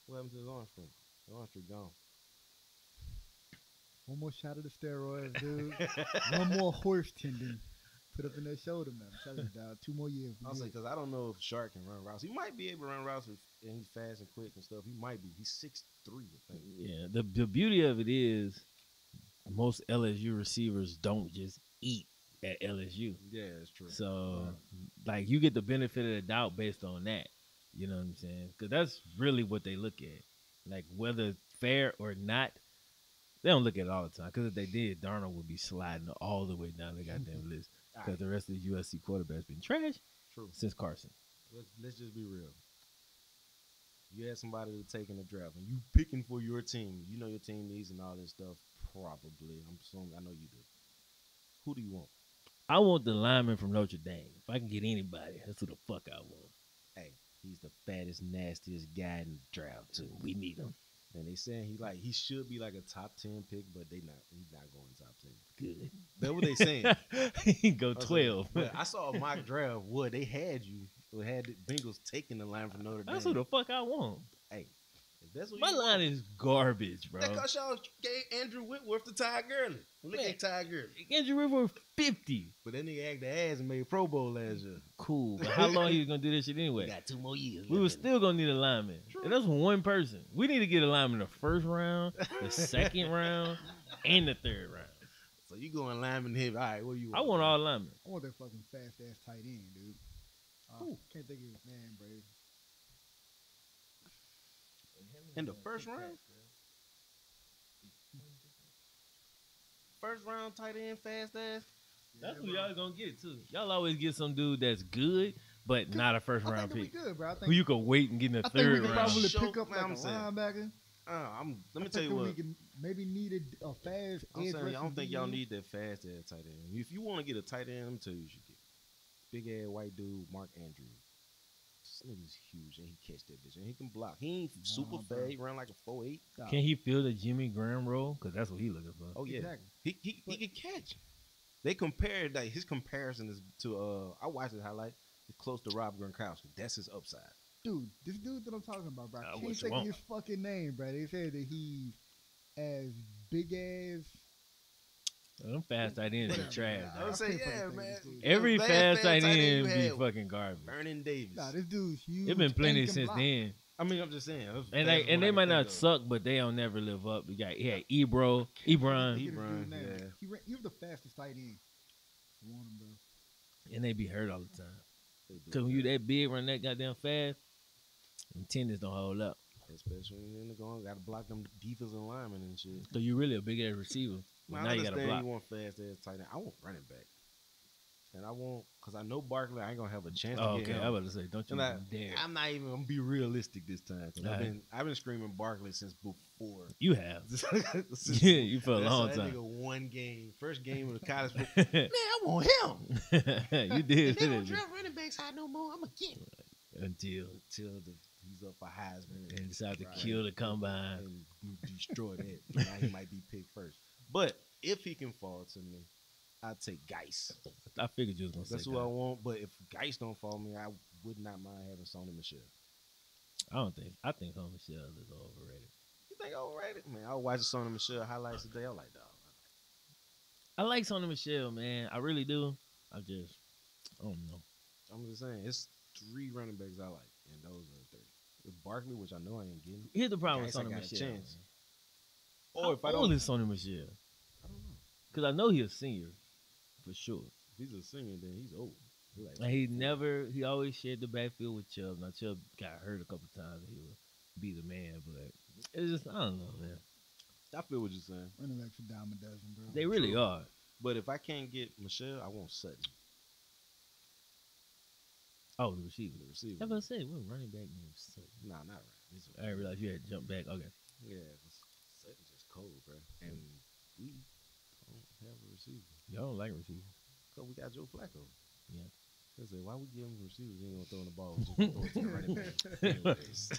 What happened to his arm string? The arm string gone. One more shot of the steroids, dude. One more horse tendon. Put up in that shoulder, man. I'm telling you, dog. 2 more years. we Honestly, good. because I don't know if Shark can run routes. He might be able to run routes, and he's fast and quick and stuff. He might be. He's 6'3", I think. Yeah, the beauty of it is most LSU receivers don't just eat at LSU. Yeah, that's true. So, like, you get the benefit of the doubt based on that. You know what I'm saying? Because that's really what they look at. Like, whether fair or not, they don't look at it all the time. Because if they did, Darnold would be sliding all the way down the goddamn list. Because the rest of the USC quarterbacks been trash True. since Carson. Let's just be real. You had somebody to take in the draft, and you picking for your team. You know your team needs and all this stuff. Probably, I'm assuming. I know you do. Who do you want? I want the lineman from Notre Dame. If I can get anybody, that's who the fuck I want. Hey, he's the fattest, nastiest guy in the draft too. We need him. And they saying he should be like a top 10 pick, but he's not going top 10. Good. That's what they saying. He go I was 12. like, but I saw a mock draft. What they had the Bengals taking the line from Notre Dame. That's who the fuck I want. Hey, if that's what My you line want, is garbage, bro. that cause y'all gave Andrew Whitworth to Ty Gurley. Look Man. at Ty Gurley. Andrew River 50. But that nigga acted ass and made Pro Bowl last year. Cool. But how long he was gonna do this shit We anyway? got 2 more years. We left was in still gonna need a lineman. True. And that's one person. We need to get a lineman the first round, the second round, and the third round. it. So you going lineman heavy. All right, what do you want? I want all linemen. I want that fucking fast ass tight end, dude. Can't think of his name, bro. In the first round? First round tight end, fast ass. That's who y'all gonna get too. Y'all always get some dude that's good, but not a first I round think pick. we good, bro. I think Who you could wait and get in the I think we third can round. probably Show- pick up man, like a I'm saying. linebacker. Let me I tell you think what. we can maybe need a fast I'm edge saying I don't rushing think y'all DN. need that fast ass tight end. If you want to get a tight end, I'm tell you should get big ass white dude, Mark Andrews. This nigga's huge and he catch that bitch and he can block. He ain't super bro. fast. He run like a 4.8. Stop. Can he fill the Jimmy Graham role? Because that's what he looking for. Oh yeah, Exactly. he can catch. They compared like his comparison is to I watched his highlight. It's close to Rob Gronkowski. That's his upside. Dude, this dude that I'm talking about, bro. I what can't you think of want? his fucking name, bro. They said that he's as big as. Them fast tight ends are Whatever, trash. man. I dog. would say can't yeah, fucking man. think of his Every The last fast tight tight end you be had, fucking garbage. Vernon Davis. Nah, this dude's huge. It's been and plenty he can since block. then. I mean, I'm just saying. That's And what they I might can not think of. suck, but they don't never live up. You got Ebron. Get his Ebron, dude's name. yeah. He was the fastest tight end. I want him, bro. And they be hurt all the time. They do Cause when you that. that big, run that goddamn fast, them tendons don't hold up. Especially in the going, got to block them defensive linemen and shit. So you really a big ass receiver. But I now you gotta understand block. you want fast ass tight end. I want running back, and I want because I know Barkley. I ain't gonna have a chance Oh, to get okay. him. I was about to say, don't you And dare. I'm not even gonna be realistic this time. 'Cause Alright. I've been screaming Barkley since before. You have. Since Yeah, you for a That's long that time. nigga one game, first game of the college football. Man, I want him. You did. They don't draft running backs high no more. I'm gonna get him Until until he's up for Heisman and decided to Right. kill the combine. and destroy that. Now he might be picked first. But if he can fall to me, I'd take Geis. I figured you was gonna That's say who I that. want. But if Geis don't fall me, I would not mind having Sony Michelle. I think Home Michelle is overrated. You think overrated? Man, I was watching Sony Michelle highlights today. I was like, dog. I like Sony Michelle, man. I really do. I don't know. I'm just saying, it's 3 running backs I like, and those are the 3. With Barkley, which I know I ain't getting. Here's the problem Geis, with I Sony got a Michelle. chance. Or Or if I How old don't, is Sony Michelle? I don't know. Because I know he's a senior, for sure. If he's a senior, then he's old. He like And he always shared the backfield with Chubb. Now Chubb got hurt a couple times. And he would be the man, but it's just I don't know, man. I feel what you're saying. Running backs a dime a dozen, bro. They really True. are. But if I can't get Michelle, I want Sutton, Oh, the receiver. the receiver. I was about to say, what running back named Sutton? Nah, not right. He's a- I didn't realize you had to jump back. Okay. Yeah, 'cause Sutton's just cold, bro. And we don't have a receiver. Y'all don't like receivers. Because we got Joe Flacco. Yeah. They say, why we give him receivers? He ain't going to throw in the ball. Just gonna throw it to the running back. Anyways.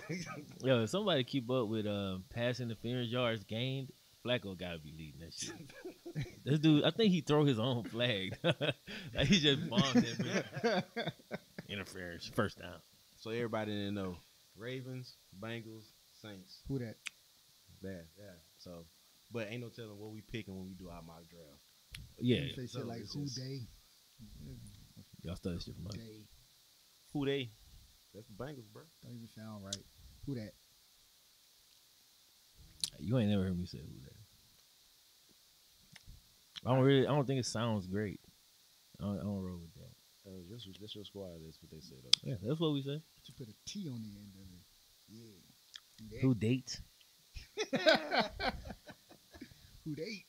Yo, if somebody keep up with pass interference yards gained, Flacco got to be leading that shit. This dude, I think he throw his own flag. Like he just bombed that bitch. Interference, first down. So everybody didn't know. Ravens, Bengals, Saints. Who that? That, yeah. So, but ain't no telling what we picking when we do our mock draft. Yeah, You say so shit like it's who just- they? y'all study shit from us. They Who they? That's the Bengals, bro. don't even sound right. Who that? You ain't never heard me say who that. I don't think it sounds great. I don't roll with that. That's your squad. That's what they say, though. Yeah, that's what we say. You put a T on the end of it. Yeah. Who date? Who they?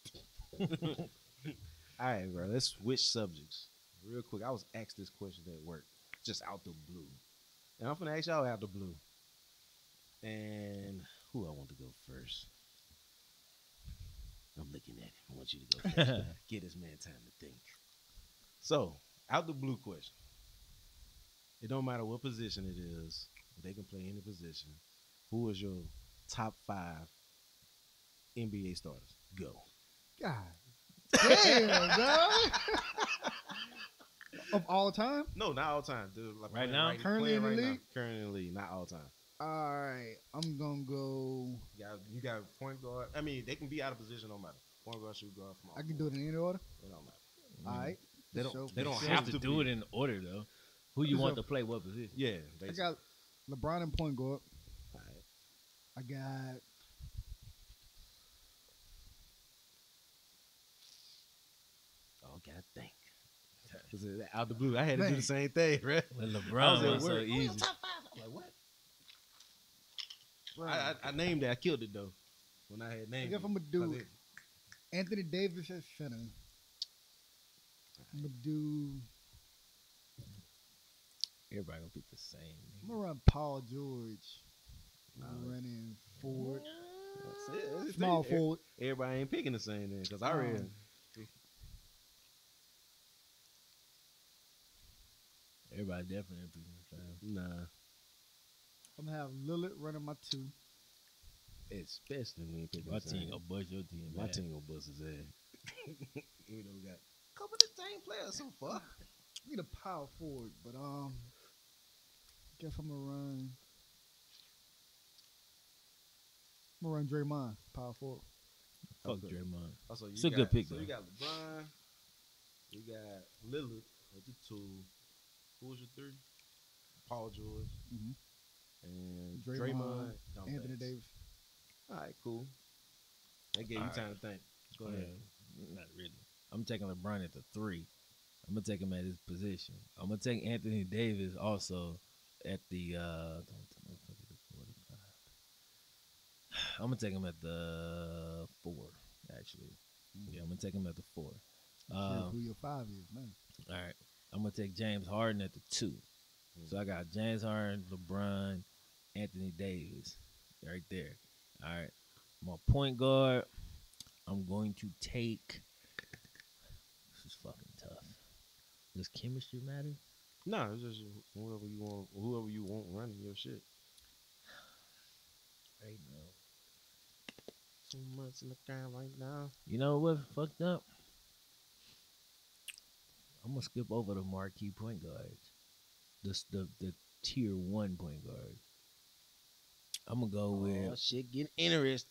All right, bro. Let's switch subjects real quick. I was asked this question at work, just out the blue, and I'm gonna ask y'all out the blue. And who I want to go first? I'm looking at it. I want you to go first. Get this man time to think. So, out the blue question. It don't matter what position it is. They can play any position. Who is your top 5 NBA starters. Go. God damn, dog. Of all time? No, not all time, dude. Like Right playing now? Currently in the right now. league? Currently in the league, not all time. All right, I'm gonna go. You got point guard. I mean, they can be out of position, no matter. Point guard, shoot guard, from all I can do it in any order. It don't matter. All right. They don't. So- They don't You have have to to do be. it in order though. Who you So- want to play what position? Yeah, I basically. got LeBron in point guard. All right. I got. Oh, God, think. Cause out the blue, I had to do Man. the same thing, right? When I was LeBron at was so work. easy. I'm like, what? I named it. I killed it though. When I had I named guess it. I'm gonna do 'Cause it- Anthony Davis at center. I'm gonna do. Everybody gonna pick the same. I'm gonna run Paul George. Nah. Running forward, That's it. That's the small thing. forward. Everybody ain't picking the same thing because I read. Everybody definitely picking the same. Nah, I'm gonna have Lillard running my two. especially when you pick My the team same. gonna bust your team. My man. team gonna bust his ass. Even though we got a couple of the same players so far. I need a power forward, but guess I'm gonna run. I'm gonna run Draymond, power forward. Fuck Okay. Draymond. Also, you It's a got, good pick, So though. you got LeBron, you got Lillard at the 2. Who was your 3? Paul George Mhm. and Draymond, Draymond, Dump Anthony Banks. Davis. All right, cool. That gave you All time to think. Go ahead. Not really. I'm taking LeBron at the 3. I'm gonna take him at his position. I'm gonna take Anthony Davis also at the. I'm gonna take him at the 4. Actually, yeah, I'm gonna take him at the 4. Sure who your 5 is, man. All right, I'm gonna take James Harden at the 2. So I got James Harden, LeBron, Anthony Davis, right there. All right, my point guard. I'm going to take. This is fucking tough. Does chemistry matter? No, it's just whoever you want running your shit. Right now. Too much in the ground right now. You know what fucked up? I'm gonna skip over the marquee point guards. The tier 1 point guard. I'm gonna go Oh, with shit getting interesting.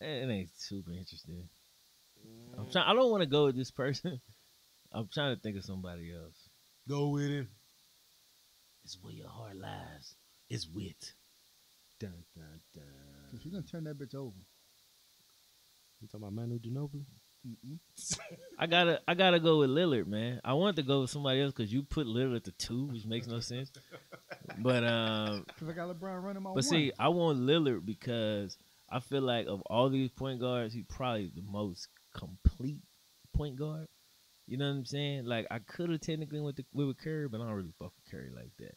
it ain't super interesting. Mm. I'm trying. I don't want to go with this person. I'm trying to think of somebody else. Go with it. It's where your heart lies. It's wit. Dun, dun, dun. Cause you're gonna turn that bitch over. You talking about Manu Ginobili? Mm-mm. I gotta go with Lillard, man. I wanted to go with somebody else because you put Lillard at the 2, which makes no sense. But Cause I got LeBron running my but one. see, I want Lillard because I feel like of all these point guards, he's probably the most complete point guard. You know what I'm saying? Like I could have technically went with Curry, but I don't really fuck with Curry like that.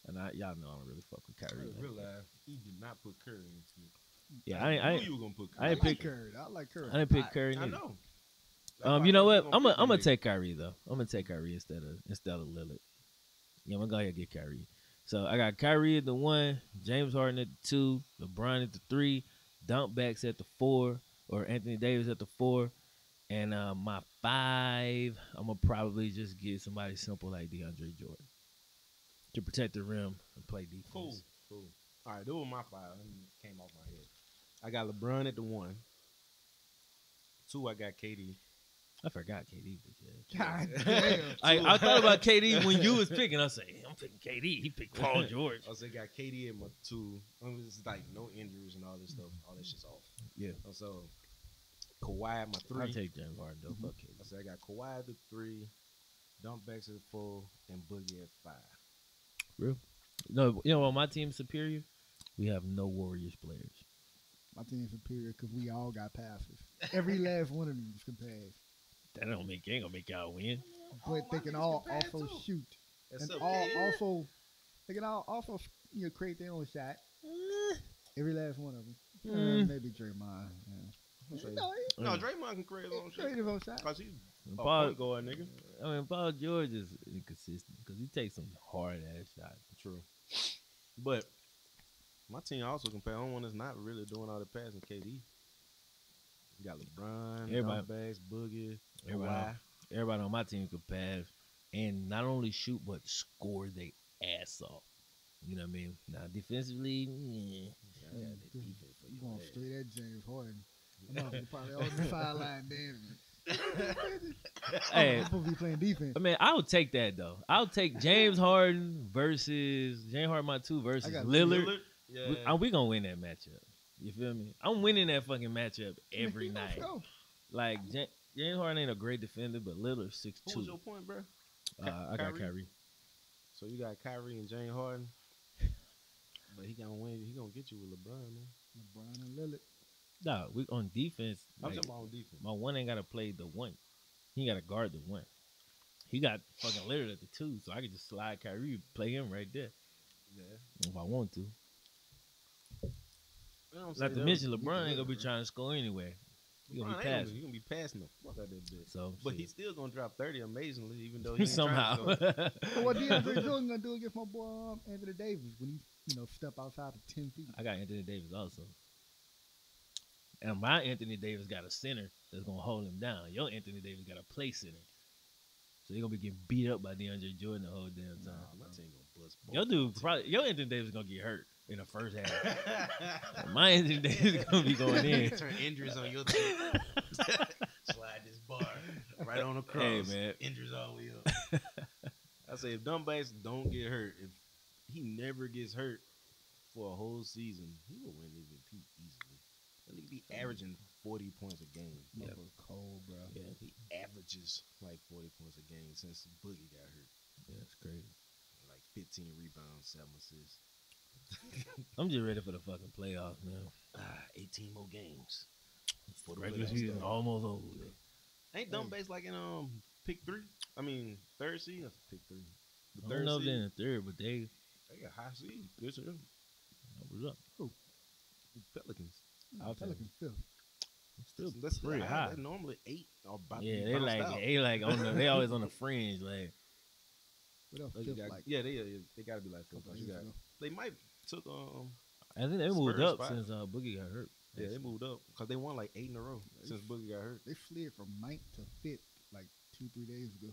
And y'all know I don't really fuck with I Kyrie. didn't Like that. realize he did not put Curry into it. Yeah, I I knew ain't you were gonna put I Curry. ain't I like pick- Curry. I like Curry. I didn't pick Curry. I neither. know. That's why You know I what? thought I'm you were gonna gonna pick take Kyrie though. I'm gonna take Kyrie instead of Lillard. Yeah, I'm gonna go ahead and get Kyrie. So I got Kyrie at the 1, James Harden at the 2, LeBron at the 3, Dump Backs at the 4, or Anthony Davis at the 4, and my 5. I'm gonna probably just get somebody simple like DeAndre Jordan to protect the rim and play defense. Cool. All right, those were my 5. That came off my head. I got LeBron at the 1. 2, I got KD. I forgot KD. God damn. I thought about KD when you was picking. I say I'm picking KD. He picked Paul George. I also got KD at my 2. It's like no injuries and all this stuff. All that shit's off. Yeah, So Kawhi at my 3. I'll take James Harden though. Fuck KD. I said I got Kawhi at the 3, Dumpbacks at 4, and Boogie at 5. Real? No, you know what? My team's superior. We have no Warriors players. My team's superior because we all got passes. Every last one of them can pass. That ain't gonna make y'all win. But they can all also shoot. And also, they can all also create their own shot. Every last one of them. Maybe Draymond. Yeah. No, Draymond can create his own shot. Create his own shot. Because he's a Paul, point guard, nigga. I mean, Paul George is inconsistent because he takes some hard ass shots. True. But my team also can play. The only one that's not really doing all the passing, KD. You got LeBron, Everybody- Dumbass, Boogie, Everybody, Kawhi. everybody on my team could pass and not only shoot but score their ass off. You know what I mean? Now defensively, I got that defense for You your going ass. straight at James Harden. I'm not probably on the sideline dancing. hey, I'm supposed to be playing defense. I mean, I would take that though. I'll take James Harden versus James Harden, my two versus got Lillard. Yeah. We gonna win that matchup. You feel me? I'm winning that fucking matchup every night. Let's go. Like James Harden ain't a great defender, but Lillard's 6'2". Who was your point, bro? I got Kyrie? Kyrie. So you got Kyrie and James Harden. But he gonna win. He gonna get you with LeBron, man. LeBron and Lillard. Nah, we on defense. I'm like, talking about on defense. my one ain't gotta play the one. He gotta guard the one. He got fucking Lillard at the two, so I could just slide Kyrie, play him right there Yeah. if I want to. I don't Not say to that. mention LeBron ain't gonna be bro. trying to score anyway. He gonna LeBron be ain't passing. He gonna be passing the fuck out that bitch. So, But shit. he's still gonna drop 30 amazingly, even though he ain't somehow. trying to score. So what DeAndre Jordan gonna do against my boy Anthony Davis when he, step outside of 10 feet? I got Anthony Davis also. And my Anthony Davis got a center that's gonna hold him down. Your Anthony Davis got a play center. So you're gonna be getting beat up by DeAndre Jordan the whole damn Nah, time. my team gonna bust. Your dude probably your Anthony Davis gonna get hurt in the first half. My Anthony Davis gonna be going in. Turn injuries on your team. Slide this bar right on across. Hey, man. Injuries all the way up. I say if Dumbass don't get hurt, if he never gets hurt for a whole season, he will win MVP easily. That nigga be averaging 40 points a game. That was cold, bro. Yeah, He averages like 40 points a game since Boogie got hurt. yeah, it's crazy. Like 15 rebounds, 7 assists. I'm just ready for the fucking playoffs, man. 18 more games. For the Regular playoffs. season almost over. Ain't Dumbass like in pick 3? I mean, third seed? That's pick 3. The I third don't know if seed. they're in the third, but they They got high seed. Good shit. what's up. Pelicans. I'll take Pelicans fifth. Still That's pretty high. high. They're normally 8 or about to Yeah, be they bounced like out. on the they always on the fringe. Like What else? Like you Fifth, got- like yeah, they got to be like a couple 4. You years got, ago. they might took I think they moved Spurs up spot. since Boogie got hurt. yeah, they moved up because they won like 8 in a row They- since Boogie got hurt. They slid from 9th to 5th like 2-3 days ago.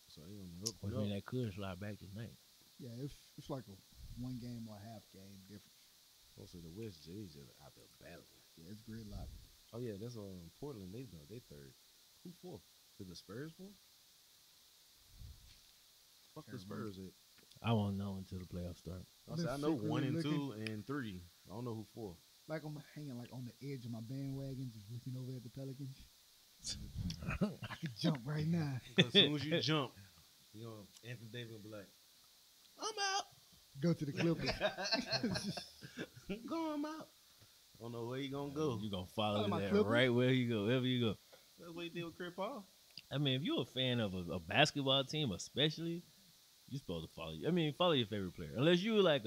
So they on the up. Which mean they could slide back tonight. Yeah, it's like a 1 game or half game difference. Also, the West J's just out there battling. Yeah, it's gridlock. Oh yeah, that's Portland. They third. Who fourth? Is the Spurs fourth? Fuck the Can't remember. Spurs at. I won't know until the playoffs start. I, Been said, I know secretly 1 and looking. 2 and 3. I don't know who 4. Like I'm hanging like on the edge of my bandwagon, just looking over at the Pelicans. I could jump right now. As soon as you jump, Anthony Davis will be like, "I'm out." Go to the Clippers. Go, I'm out. I don't know where he gonna go. You gonna follow Follow my that Clippers? right where you go, wherever you go. That's what he did with Chris Paul. I mean, if you're a fan of a basketball team, especially, you're supposed to follow. I mean, follow your favorite player, unless you like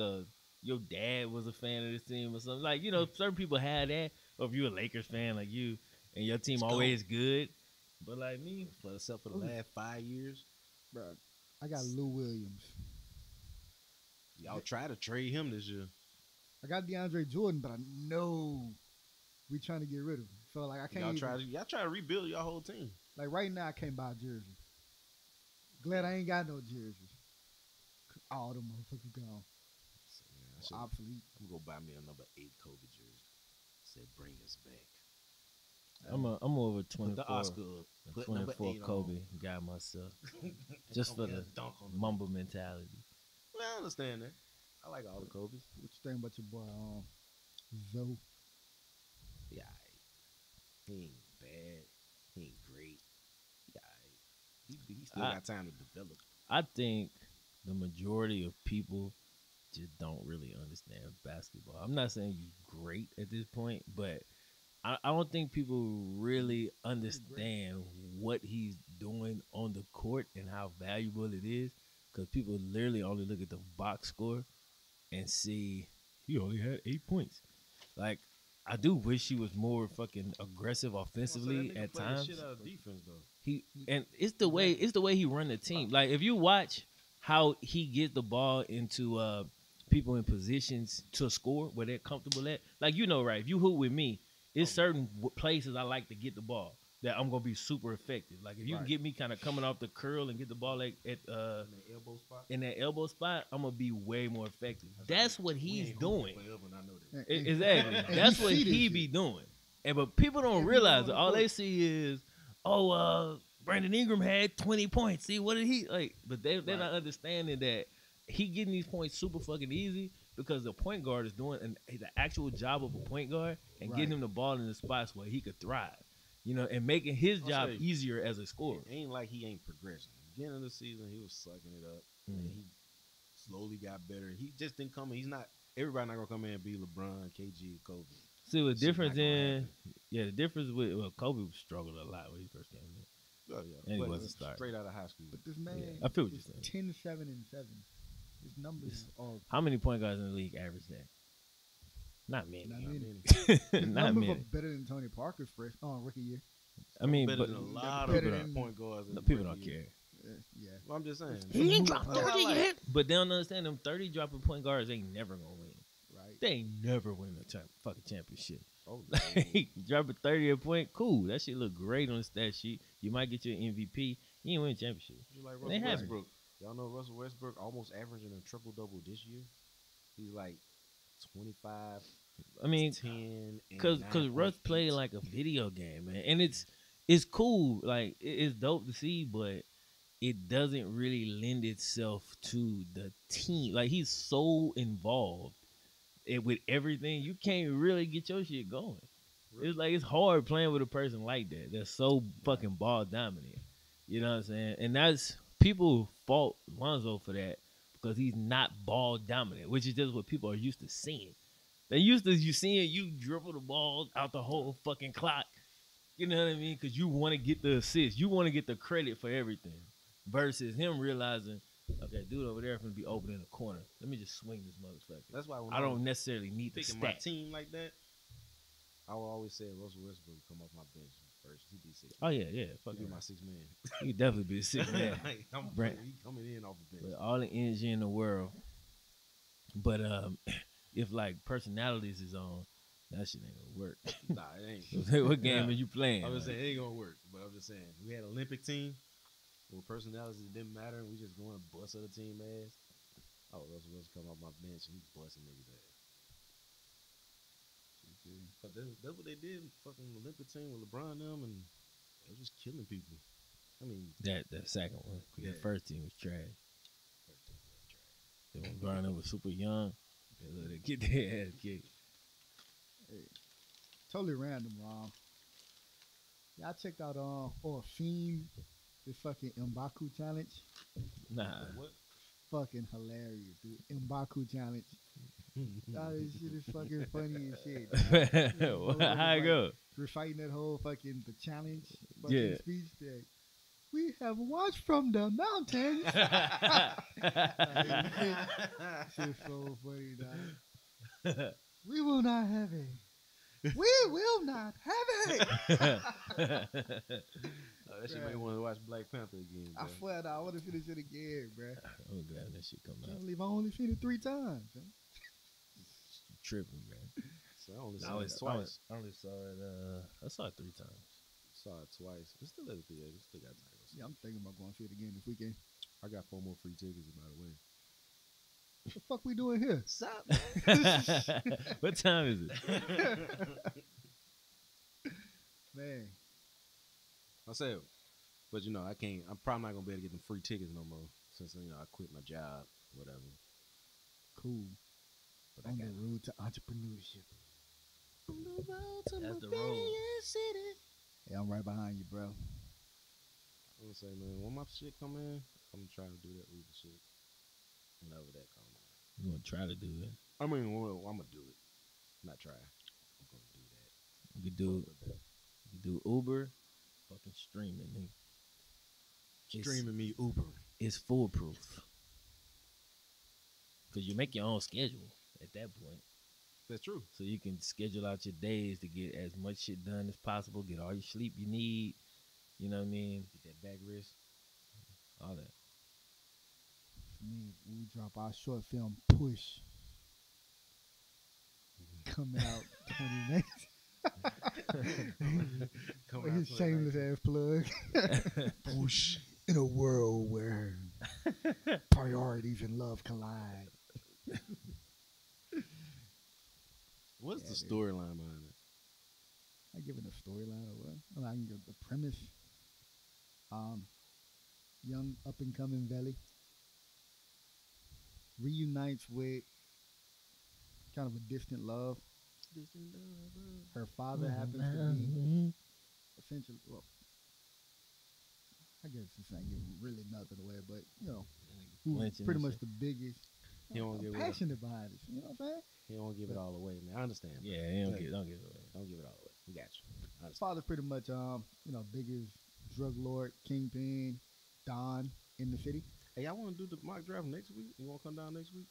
your dad was a fan of this team or something. Like certain people had that. Or if you're a Lakers fan, like you, and your team Let's go. always good. But like me, Except for the last 5 years, Bro, I got Lou Williams. y'all try to trade him this year. I got DeAndre Jordan, but I know we trying to get rid of him. So like I can't Y'all try to rebuild your whole team. like right now I can't buy a jersey. Glad I ain't got no jerseys. All them motherfuckers gone. Obsolete. I'm gonna go buy me a number 8 Kobe jersey. Say bring us back. I'm over Put 24. the Oscar up. Put number 24 8 Kobe on. got myself just for Don't get the a dunk on the mumble mentality. Well, I understand that. I like all the Kobe's. What you think about your boy Zoe? Yeah, he ain't bad. He ain't great. Yeah, he still got time to develop. I think the majority of people just don't really understand basketball. I'm not saying he's great at this point, but I don't think people really understand what he's doing on the court and how valuable it is. Because people literally only look at the box score and see he only had 8 points. Like, I do wish he was more fucking aggressive offensively at times. Shit out of defense though. And it's the way he run the team. Like if you watch how he get the ball into people in positions to score where they're comfortable at, like right, if you hoop with me it's certain places I like to get the ball that I'm gonna be super effective. Like if you can Right. get me kind of coming off the curl and get the ball like at in the elbow spot. in that elbow spot, I'm gonna be way more effective. That's what We he's ain't hooping doing. forever, and I know that. Exactly. And That's you what see this he shit. be doing. And but people don't Every realize on it. the All they court. see is, Brandon Ingram had 20 points. See, what did he like? But they're Right. not understanding that he getting these points super fucking easy because the point guard is doing the actual job of a point guard and Right. getting him the ball in the spots where he could thrive. And making his I'll job say, easier as a scorer. It ain't like he ain't progressing. Beginning of the season, he was sucking it up, and Mhm. he slowly got better. He just didn't come in. He's not. Everybody not gonna come in and be LeBron, KG, Kobe. See, the Shit difference not gonna in happen. the difference with Kobe struggled a lot when he first came in. Oh, yeah. And he But wasn't starting. straight out of high school. But this man, I feel what you're is saying. 10, 7, and 7. His numbers are How many point guards in the league average that? Not many. not Not many. many. His Not numbers many. are better than Tony Parker's rookie year. I mean, better but than a lot better of than- point guards. in the people don't rookie year. care. Yeah. Well, I'm just saying. He ain't dropped dropped 30 30 like- yet. But they don't understand them 30 dropping point guards ain't never gonna win. Right. They ain't never win a fucking championship. Oh, Dropping 30 a point, cool. That shit look great on the stat sheet. You might get your MVP. You ain't win a championship. just like They Russell haven't. Westbrook. Y'all know Russell Westbrook almost averaging a triple double this year. He's like 25, I mean, 10, and cause 9.8. Russ played like a video game, man, and it's cool. Like it's dope to see, but it doesn't really lend itself to the team. Like he's so involved with everything, you can't really get your shit going. It's like it's hard playing with a person like that. That's so fucking ball dominant. You know what I'm saying? And that's people fault Lonzo for that because he's not ball dominant, which is just what people are used to seeing. They used to you seeing you dribble the ball out the whole fucking clock. You know what I mean? Because you want to get the assist. You want to get the credit for everything. Versus him realizing, okay, dude over there going to be open in the corner. Let me just swing this motherfucker. That's why when I don't necessarily need the picking my stat. team like that, I will always say Russell Westbrook come off my bench first. He'd be six. Oh, yeah. Fuck He'd be it. my 6 man. He could definitely be a six man. Like, Brent. he coming in off the bench. With all the energy in the world. But if like personalities is on, that shit ain't gonna work. Nah, it ain't. What game Yeah. are you playing? I'm just Like, saying it ain't gonna work. But I'm just saying we had an Olympic team where personalities didn't matter, and we just going to bust other team ass. Oh, Russell Wilson come off my bench and he busting niggas ass. But that's what they did. Fucking Olympic team with LeBron them, and they was just killing people. I mean, that second one. 'Cause Yeah. The first team was trash. first team was trash. They when Garner was super young. They let it get their ass kicked. Totally random, Y'all checked out or Fiend, the fucking M'Baku challenge. Nah. What? Fucking hilarious, dude. M'Baku challenge. This shit is fucking funny as shit. How it go? We're fighting that whole fucking the challenge fucking Yeah. speech that we have watched from the mountains. Shit's so funny, dog. We will not have it. We will not have it. Oh, that shit made me want to watch Black Panther again. I Bro. swear, dog, I want to see this shit again, bruh. I'm glad that shit come Can't out. believe I only seen it 3 times. Man. Tripping, man. So I only I saw it twice. only saw it. I saw it 3 times. Saw it twice. It's still at the theater. It's still got titles. Yeah, I'm thinking about going to see it again this weekend. I got 4 more free tickets, by the way. What the fuck we doing here? Stop. What time is it? Man, I said, but I can't. I'm probably not gonna be able to get them free tickets no more since I quit my job, whatever. cool. But I On got the road to entrepreneurship. That's the road. Hey, I'm right behind you, bro. I'm gonna say, man, when my shit come in, I'm gonna try to do that Uber shit. Whenever that come in. You gonna try to do it? I mean, I'm gonna do it. Not try. I'm gonna do that. You could do Fuck with that. Uber, fucking streaming. Nigga. Streaming me Uber. It's foolproof. Cause you make your own schedule at that point. That's true. So you can schedule out your days to get as much shit done as possible, get all your sleep you need. You know what I mean? Get that back rest. All that. Me, we drop our short film Push. Coming out 20 minutes. Coming out His 2019. shameless ass plug. Whoosh. In a world where priorities and love collide. What's Yeah, the dude. storyline behind it? I give it a storyline or what? I can give the premise. Young up and coming Valley reunites with kind of a distant love. Her father happens to be essentially, well, I guess this ain't giving really nothing away, but you know, who's Flinching pretty and much shit. the biggest. He don't I'm give it. passionate behind it. You know what I'm saying? He don't give it all away, man. I understand. Bro. Yeah, he don't give it away. Don't give it all away. We got you. I His understand. father's pretty much, biggest drug lord, kingpin, don in the city. Hey, y'all want to do the mock draft next week? You want to come down next week?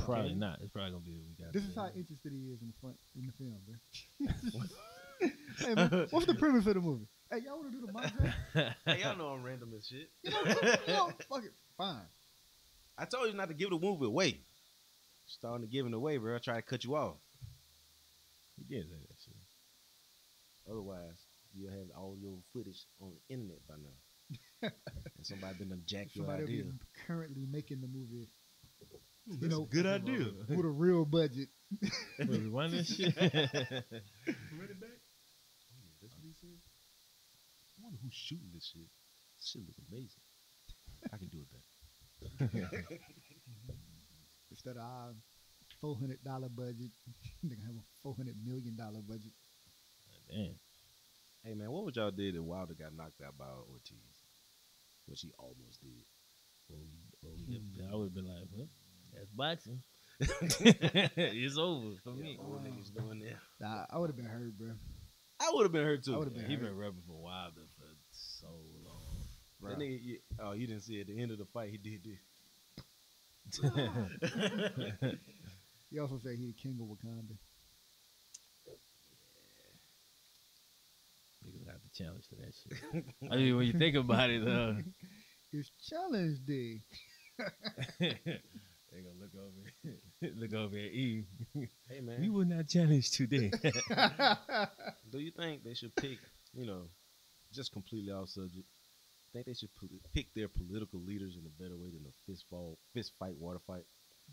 Probably okay. not. It's probably gonna be the week after. This is how interested he is in the film, bro. Hey, man, what's the premise of the movie? Hey, y'all want to do the mock draft? Hey, y'all know I'm random as shit. Fuck it, fine. I told you not to give the movie away. Starting to give it away, bro. I try to cut you off. He did say that shit. Otherwise, you'll have all your footage on the internet by now. And somebody been to jack your Somebody idea. be currently making the movie That's a good idea. with a real budget. Wait, we won this shit. Run it back. Oh yeah, that's what he said. I wonder who's shooting this shit. This shit looks amazing. I can do it better. Instead of our $400 budget, they gonna have a $400 million budget. Damn. Hey man, what would y'all did if Wilder got knocked out by Ortiz? What she almost did. I would have been like, well, that's boxing. It's over for me. Old niggas doing that. I would have been hurt, bro. I would have been hurt too. I would've been He hurt. been rubbing for Wilder for so long. That nigga, you didn't see at the end of the fight he did this. He also said he the king of Wakanda. Niggas have to challenge for that shit. I mean, when you think about it, It's challenge day. they gonna look over at Eve. Hey We man, will not challenge today. do you think they should pick, just completely off subject, think they should pick their political leaders in a better way than a fist fight, water fight?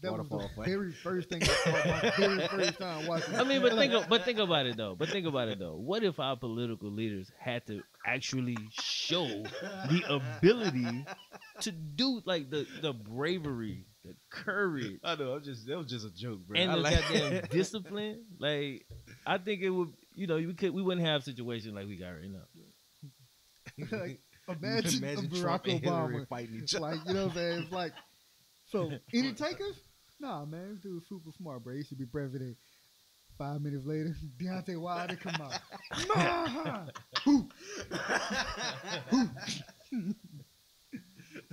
That was Waterfall the fight. very first thing I saw my very first time watching. I mean, but think about it though. What if our political leaders had to actually show the ability to do like the bravery, the courage, I know, that was just a joke, bro. and I the like goddamn discipline? Like, I think it would. We wouldn't have a situation like we got right now. Like, imagine Barack Trump and Hillary Obama fighting each other. like, you know what I'm saying? It's like, so any takers? Nah, man, this dude's super smart, bro. He should be president. 5 minutes later, Deontay Wilder come out. Nah! Who?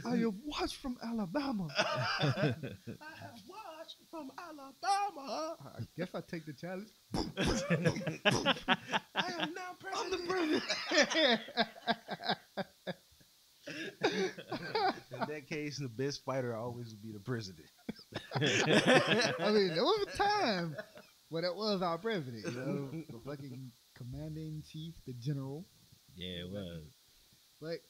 I have watched from Alabama. I have watched from Alabama. I guess I take the challenge. I am now president. I'm the president. In that case, the best fighter always would be the president. I mean, there was a time when that was our president, you know, the fucking commander in chief, the general. Yeah, it was. But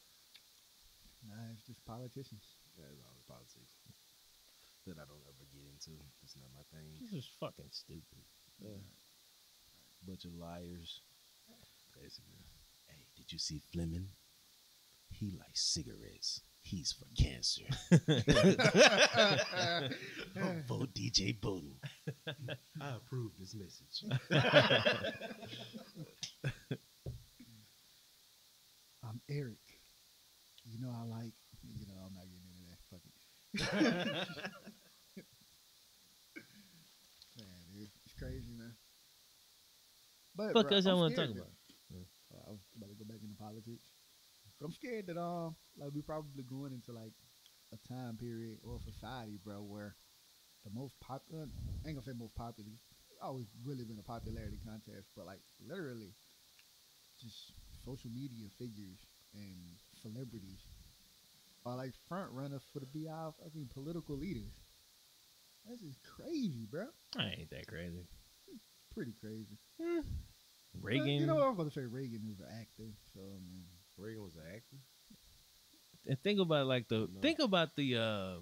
nah, it's just politicians. That's all the politics that I don't ever get into. It's not my thing. This is fucking stupid. Yeah. Bunch of liars. Basically. Hey, did you see Fleming? He likes cigarettes. He's for cancer. Vote DJ Bowden. I approve this message. I'm Eric. You know I like. I'm not getting into that. Fuck it. Man, dude, it's crazy, man. But Fuck bro, else y'all I'm want to talk scared, about? man. I was about to go back into politics, but I'm scared that like we probably going into like a time period or society, bro, where the most popular, I ain't gonna say most popular, it's always really been a popularity contest, but like literally just social media figures and celebrities are like front runners for to be our fucking political leaders. This is crazy, bro. I ain't that crazy. pretty crazy. Reagan. You know what? I was about to say Reagan was an actor. So I mean, Reagan was an actor. And think about like No. think about the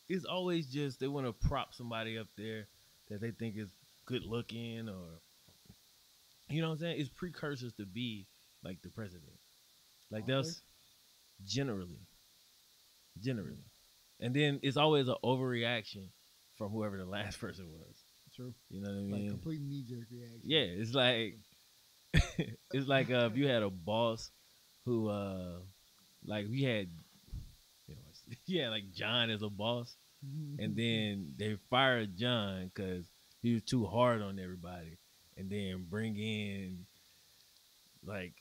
it's always just they want to prop somebody up there that they think is good looking or you know what I'm saying? It's precursors to be like the president. Like Okay. that's generally. And then it's always an overreaction from whoever the last person was. true. You know what I Like mean? complete knee jerk reaction. Yeah, it's like it's like if you had a boss who like we had you know you had like John as a boss and then they fired John because he was too hard on everybody and then bring in like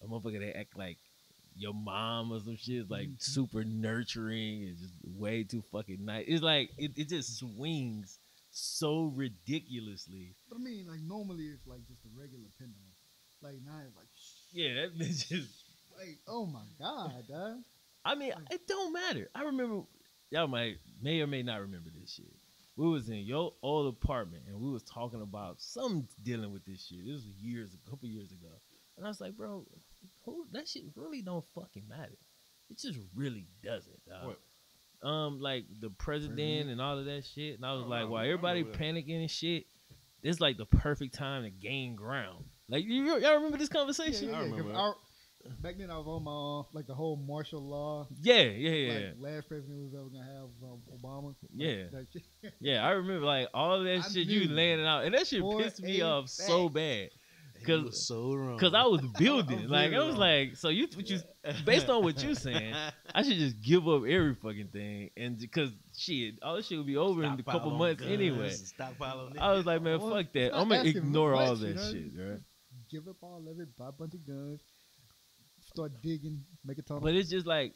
a motherfucker that act like your mom or some shit like super nurturing and just way too fucking nice. It's like it just swings so ridiculously. But I mean, like normally it's like just a regular pendulum. Like now it's like, Yeah, that bitch is. like oh my god, dog. I mean, it don't matter. I remember y'all may or may not remember this shit. We was in your old apartment and we was talking about something dealing with this shit. This was a couple years ago, and I was like, bro, that shit really don't fucking matter. It just really doesn't, dog. What? Like the president and all of that shit. And I was Oh, like, no, while I everybody know that. panicking and shit, it's like the perfect time to gain ground. Like y'all remember this conversation? I remember 'cause back then I was on my like the whole martial law. Yeah. Like last president was ever gonna have Obama. Yeah. That shit. Yeah, I remember like all of that I shit you knew laying it out, and that shit for pissed me a off so fact. bad. He was so wrong. Cause I was building, I'm like I very was wrong. like, so you, based on what you saying, I should just give up every fucking thing, and because shit, all this shit would be over in a Stockpile couple on months guns, anyway. Stockpile on I was like, man, Well, fuck that. it's not I'm gonna asking ignore all much, that you know? shit, right? Give up all of it, buy a bunch of guns, start digging, make a tunnel. But it's just like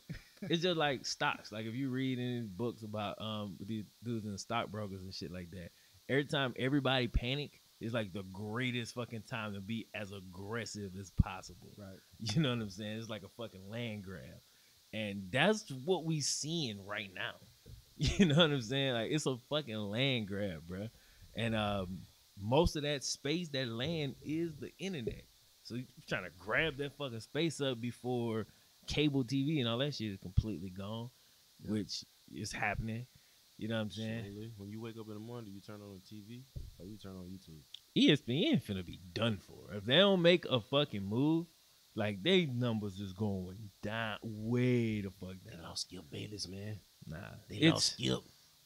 stocks. Like if you read any books about these dudes and stockbrokers and shit like that, every time everybody panic, it's like the greatest fucking time to be as aggressive as possible. Right. You know what I'm saying? It's like a fucking land grab. And that's what we seeing right now. You know what I'm saying? Like it's a fucking land grab, bro. And most of that space, that land is the internet. So you're trying to grab that fucking space up before cable TV and all that shit is completely gone, which is happening. You know what I'm saying? Slowly. When you wake up in the morning, do you turn on the TV or you turn on YouTube? ESPN finna be done for. If they don't make a fucking move, like they numbers is going down, way the fuck They down. lost Skip Bayless, man. Nah, They lost Skip.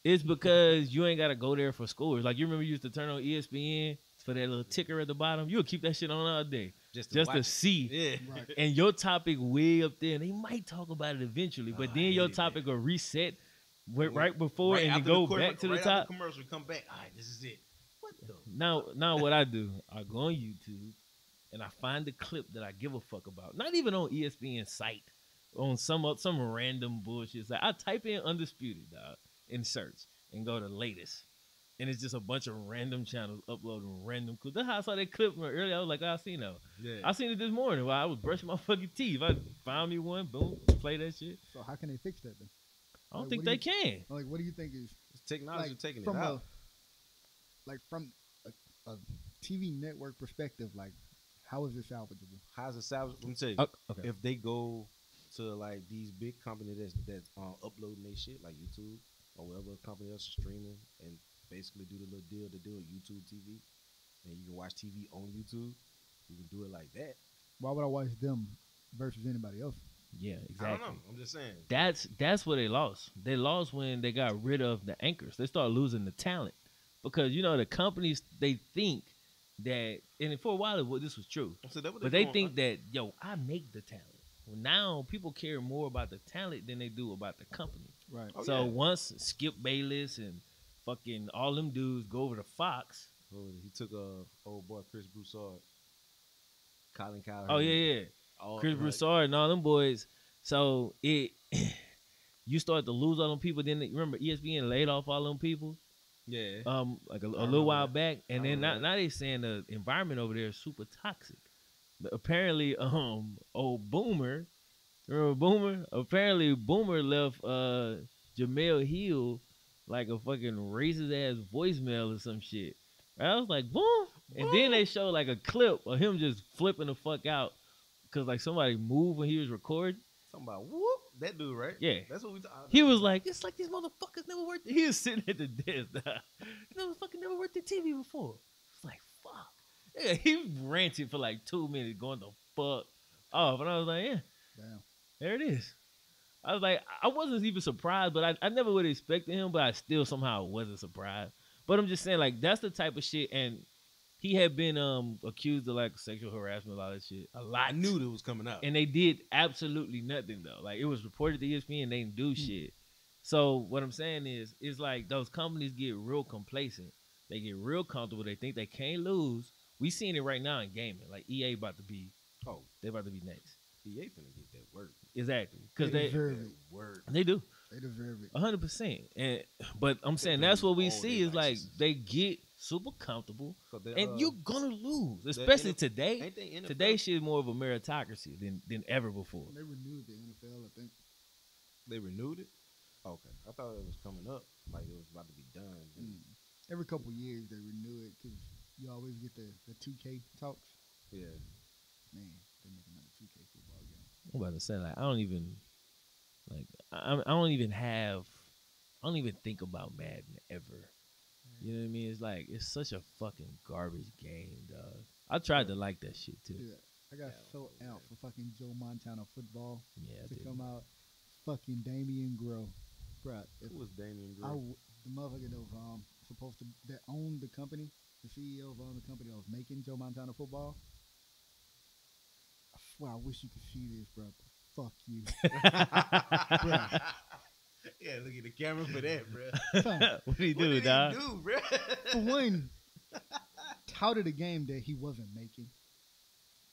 It's because you ain't gotta go there for scores. Like you remember you used to turn on ESPN for that little ticker at the bottom. You'll keep that shit on all day Just to watch. see. Yeah. Right. And your topic way up there, and they might talk about it eventually, but Oh, I then your hate topic that. will reset right before, and you after go the back to the right top. After the commercial, come back. All right, this is it. What the? Now what I do, I go on YouTube and I find the clip that I give a fuck about. Not even on ESPN site, on some random bullshit site. I type in undisputed, dog, in search and go to latest. And it's just a bunch of random channels uploading random clips. That's how I saw that clip from earlier. I was like, I seen it. Yeah. I seen it this morning while I was brushing my fucking teeth. I found me one, boom, play that shit. So how can they fix that then? I don't Like, think what do they you- can. Like, what do you think is Technology like taking it from out. from a TV network perspective? Like, how is this salvageable? How's it salvage? Let me tell you. Okay. If they go to like these big companies that's uploading their shit like YouTube or whatever company else is streaming and basically do the little deal to do with YouTube TV, and you can watch TV on YouTube. You can do it like that. Why would I watch them versus anybody else? Yeah, I exactly. don't know. I'm just saying. That's where they lost. They lost when they got rid of the anchors. They started losing the talent because the companies they think that, and for a while this was true, So that what but they they think that I make the talent. Well, now people care more about the talent than they do about the company. Right. Oh, So yeah. once Skip Bayless and fucking all them dudes go over to Fox. he took old boy Chris Broussard, Colin Cowherd. Oh yeah. Chris Broussard and all them boys. So it you start to lose all them people. Then remember ESPN laid off all them people. Yeah. Like a I little remember while that. back, and I then remember now they saying the environment over there is super toxic. But apparently, old Boomer, remember Boomer? Apparently, Boomer left Jamel Hill like a fucking racist ass voicemail or some shit. And I was like, boom. And then they showed like a clip of him just flipping the fuck out because like somebody moved when he was recording. Something about whoop that dude, right? Yeah. That's what we. He was like, it's like these motherfuckers never worked. He was sitting at the desk. These motherfuckers never worked the TV before. It's like, fuck. Yeah, he ranted for like 2 minutes going the fuck off. And I was like, yeah, Damn. there it is. I was like, I wasn't even surprised, but I never would have expected him, but I still somehow wasn't surprised. But I'm just saying, like, that's the type of shit. And he had been accused of like sexual harassment, a lot of shit. A lot. I knew that was coming up. And they did absolutely nothing though. Like it was reported to ESPN, they didn't do shit. So what I'm saying is, it's like those companies get real complacent. They get real comfortable. They think they can't lose. We seeing it right now in gaming. Like EA about to be, they about to be next. EA finna get that work. Exactly, because They they deserve it. Work. they do They deserve it. 100%. And but I'm saying They that's what we all see their is like licenses. they get super comfortable, So they, and you're gonna lose, the especially NF today. Ain't they NFL? Today's shit is more of a meritocracy than ever before. They renewed the NFL, I think. They renewed it. Okay, I thought it was coming up, like it was about to be done. Every couple years they renew it because you always get the 2K talks. Yeah, Man, they make another 2K football game. I'm about to say like I don't even think about Madden ever. You know what I mean? It's like it's such a fucking garbage game, dog. I tried to like that shit too. Yeah, I got so out for fucking Joe Montana football Yeah, I to did. come out. Fucking Damian Grow, bruh. If who was Damian I Green? w- the motherfucker that was supposed to that owned the company, the CEO of owned the company that was making Joe Montana football. I swear, I wish you could see this, bro. Fuck you, bruh. Yeah, look at the camera for that, bro. Son, What did he What do, did dog? he do, bro? for one, touted a game that he wasn't making,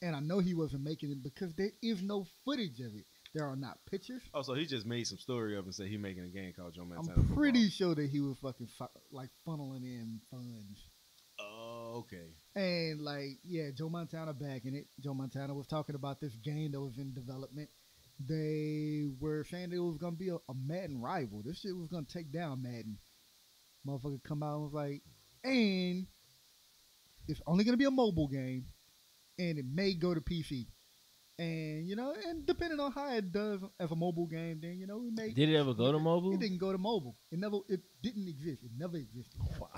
and I know he wasn't making it because there is no footage of it. There are not pictures. Oh, so he just made some story up and said he making a game called Joe Montana. I'm pretty sure that he was fucking like funneling in funds. Oh, okay. And like, yeah, Joe Montana back in it. Joe Montana was talking about this game that was in development. They were saying that it was gonna be a Madden rival. This shit was gonna take down Madden. Motherfucker come out and was like, and it's only gonna be a mobile game, and it may go to PC. And and depending on how it does as a mobile game, then it may. Did it ever go to mobile? It didn't go to mobile. It didn't exist. It never existed. Wow.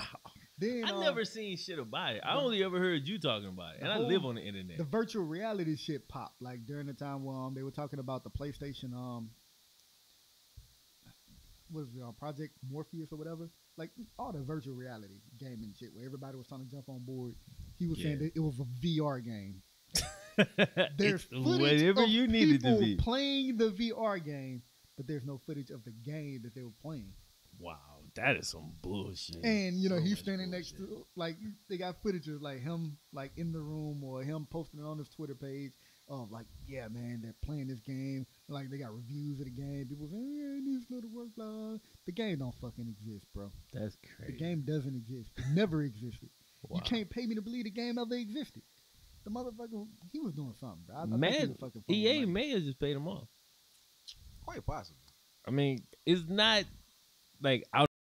Then I never seen shit about it. I only ever heard you talking about it, and I live on the internet. the virtual reality shit popped like during the time when they were talking about the PlayStation what is it, Project Morpheus or whatever, like all the virtual reality gaming shit where everybody was trying to jump on board. He was saying that it was a VR game. There's It's footage whatever of you need it to people be. playing the VR game, but there's no footage of the game that they were playing. Wow, that is some bullshit. And So he's much standing next bullshit. to, like, they got footage of like him like in the room or him posting it on his Twitter page of like, yeah, man, they're playing this game. Like they got reviews of the game. People saying, yeah, it needs to work. Blah. The game don't fucking exist, bro. That's The crazy. game doesn't exist. It never existed. Wow. You can't pay me to believe the game ever existed. The motherfucker, he was doing something, bro. I think he Mad was fucking EA money. may have just paid him off. Quite possible. I mean, it's not like out